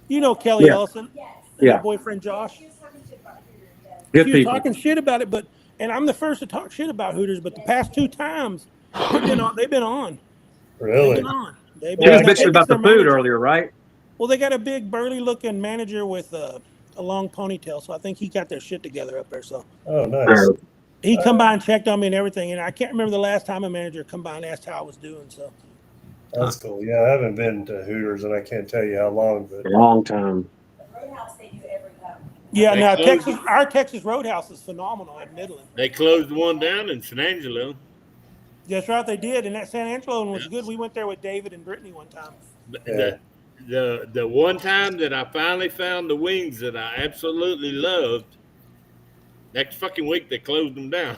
You know Kelly Yeah. Ellison. Yes. And Yeah. her boyfriend Josh. She was talking shit about Hooters. Good She was people. talking shit about it, and I'm the first to talk shit about Hooters, but the past two times they've been on. They've Really? been on. They've She was been, I bitching think about it's the their food manager. earlier, right? Well, they got a big burly looking manager with a long ponytail, so I think he got their shit together up there. So Oh, nice. he come by and checked on me and everything, and I can't remember the last time a manager come by and asked how I was doing. So That's cool. Yeah, I haven't been to Hooters, and I can't tell you how long, but Long time. Roadhouse, they do every time. yeah, They now closed our Texas Roadhouse is phenomenal at Midland. They closed one down in San Angelo. That's right, they did, and that San Angelo one was Yeah. good. We went there with David and Brittany one time. But Yeah. The one time that I finally found the wings that I absolutely loved, next fucking week they closed them down.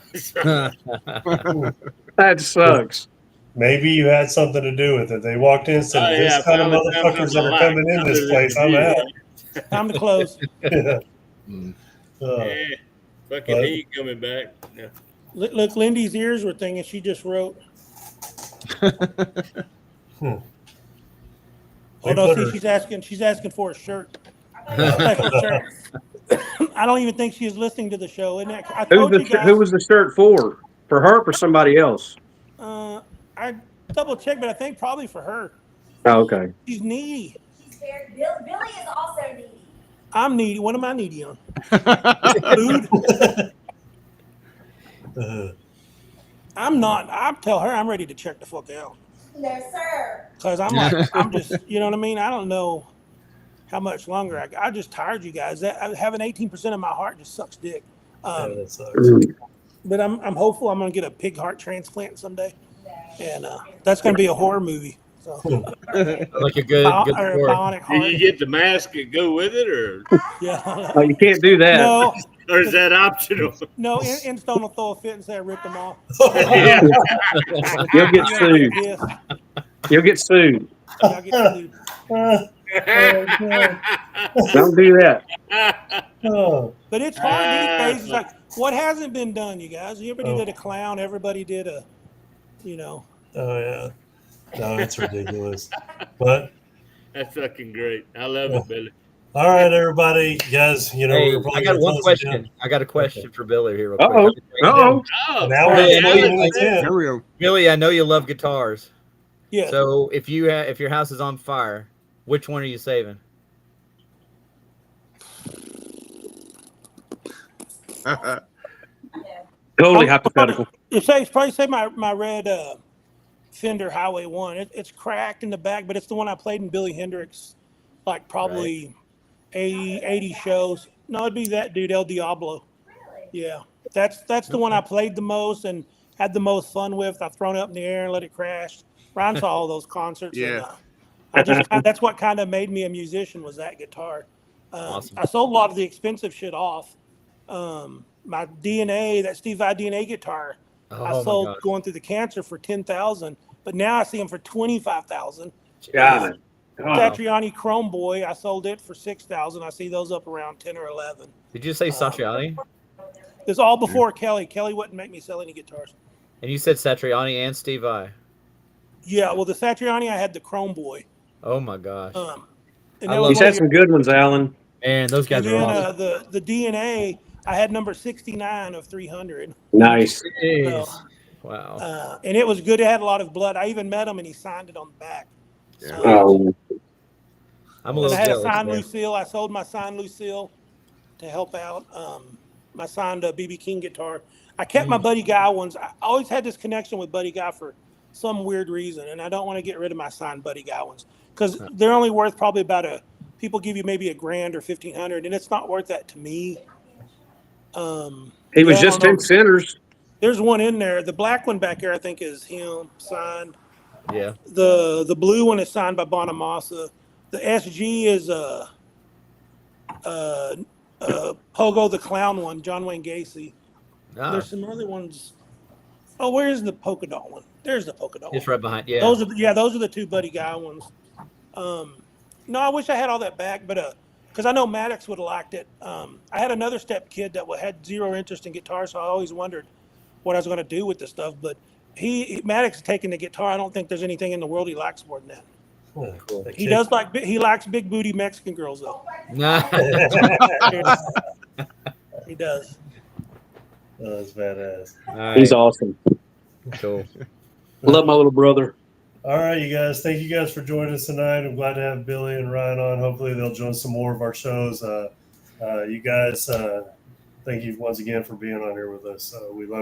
That sucks. maybe you had something to do with it. They walked in and said, Oh, yeah, "This kind of finally found motherfuckers that something are I coming liked in this other place, than I'm the out." Time to close. Yeah. Mm. Yeah, fucking he ain't coming back. Yeah. Look, Lindy's ears were thinking. She just wrote. Oh They no! put See, her- she's asking for a shirt. Like a shirt. I don't even think she is listening to the show. Isn't that? I told you guys. Who was the shirt for? For her or for somebody else? I double checked, but I think probably for her. Oh, okay. She's needy. She's very, Billy is also needy. I'm needy. What am I needy on? Food. I'm not. I tell her I'm ready to check the fuck out. No, sir. Because I'm like, I'm just, you know what I mean? I don't know how much longer I just tired you guys. Having 18% of my heart just sucks dick. Yeah, that sucks. But I'm hopeful I'm going to get a pig heart transplant someday. And that's going to be a horror movie. So, Like a good or story. bionic Did heart. you get the mask that go with it, or Yeah. Oh, you can't do that. No, or is that optional? no, Instone will throw a fit and say I ripped them off. Yeah. You'll get Y'all sued. get pissed. You'll get sued. Y'all get sued. Don't do that. Oh, But it's hard these days. It's like, what hasn't been done, you guys? Everybody did a clown. Everybody did a, you know. oh yeah. No, it's ridiculous. But That's fucking great. I love it, Billy. all right, everybody, guys. You know, Hey, we're probably I got gonna one close it down. question. I got a question for Billy here real Uh-oh. quick. Uh-oh. Oh, An hour Hey, and hey, 20 hey, minutes in. There we go. Billy, I know you love guitars. Yeah. So if your house is on fire, which one are you saving? Totally hypothetical. It's probably say my red Fender Highway 1. It's cracked in the back, but it's the one I played in Billy Hendrix, like probably 80 shows. No, it'd be that dude, El Diablo. Really? Yeah, that's the one I played the most and had the most fun with. I've thrown it up in the air and let it crash. Ryan saw all those concerts. Yeah. And, that's what kind of made me a musician was that guitar. Awesome. I sold a lot of the expensive shit off. My DNA, that Steve Vai DNA guitar, Oh I my sold God. going through the cancer for 10,000, but now I see them for 25,000. God. Satriani Chrome Boy, I sold it for 6,000. I see those up around 10 or 11. Did you say Satriani? It's all before Kelly. Kelly wouldn't make me sell any guitars. And you said Satriani and Steve Vai. Yeah, well, the Satriani, I had the Chrome Boy. Oh my gosh. And I that love- was He's one had of some good ones, Alan. Man, those guys and are then awesome. the DNA, I had number 69 of 300. Nice. Jeez. So, Wow. and it was good. It had a lot of blood. I even met him, and he signed it on the back. Yeah. Oh, I'm a And little I had a jealous. signed man. Lucille. I sold my signed Lucille to help out. My signed BB King guitar. I kept my Buddy Guy ones. I always had this connection with Buddy Guy for some weird reason, and I don't want to get rid of my signed Buddy Guy ones because they're only worth probably about people give you maybe $1,000 or $1,500, and it's not worth that to me. he was I just don't in know. centers. There's one in there. The black one back here, I think, is him signed. Yeah. The blue one is signed by Bonamassa. The SG is Pogo the Clown one, John Wayne Gacy. Ah, There's some other ones. Oh, where's the polka dot one? There's the polka dot it's one. right behind. Yeah. Those are the two Buddy Guy ones. No, I wish I had all that back, but because I know Maddox would have liked it. I had another step kid that had zero interest in guitar, so I always wondered what I was going to do with this stuff. But Maddox is taking the guitar. I don't think there's anything in the world he likes more than that. Cool. He does he likes big booty Mexican girls though. Nah. He does. Oh, that's badass. All right. He's awesome. Cool. Love my little brother. All right, you guys. Thank you guys for joining us tonight. I'm glad to have Billy and Ryan on. Hopefully, they'll join some more of our shows. You guys, thank you once again for being on here with us. We love.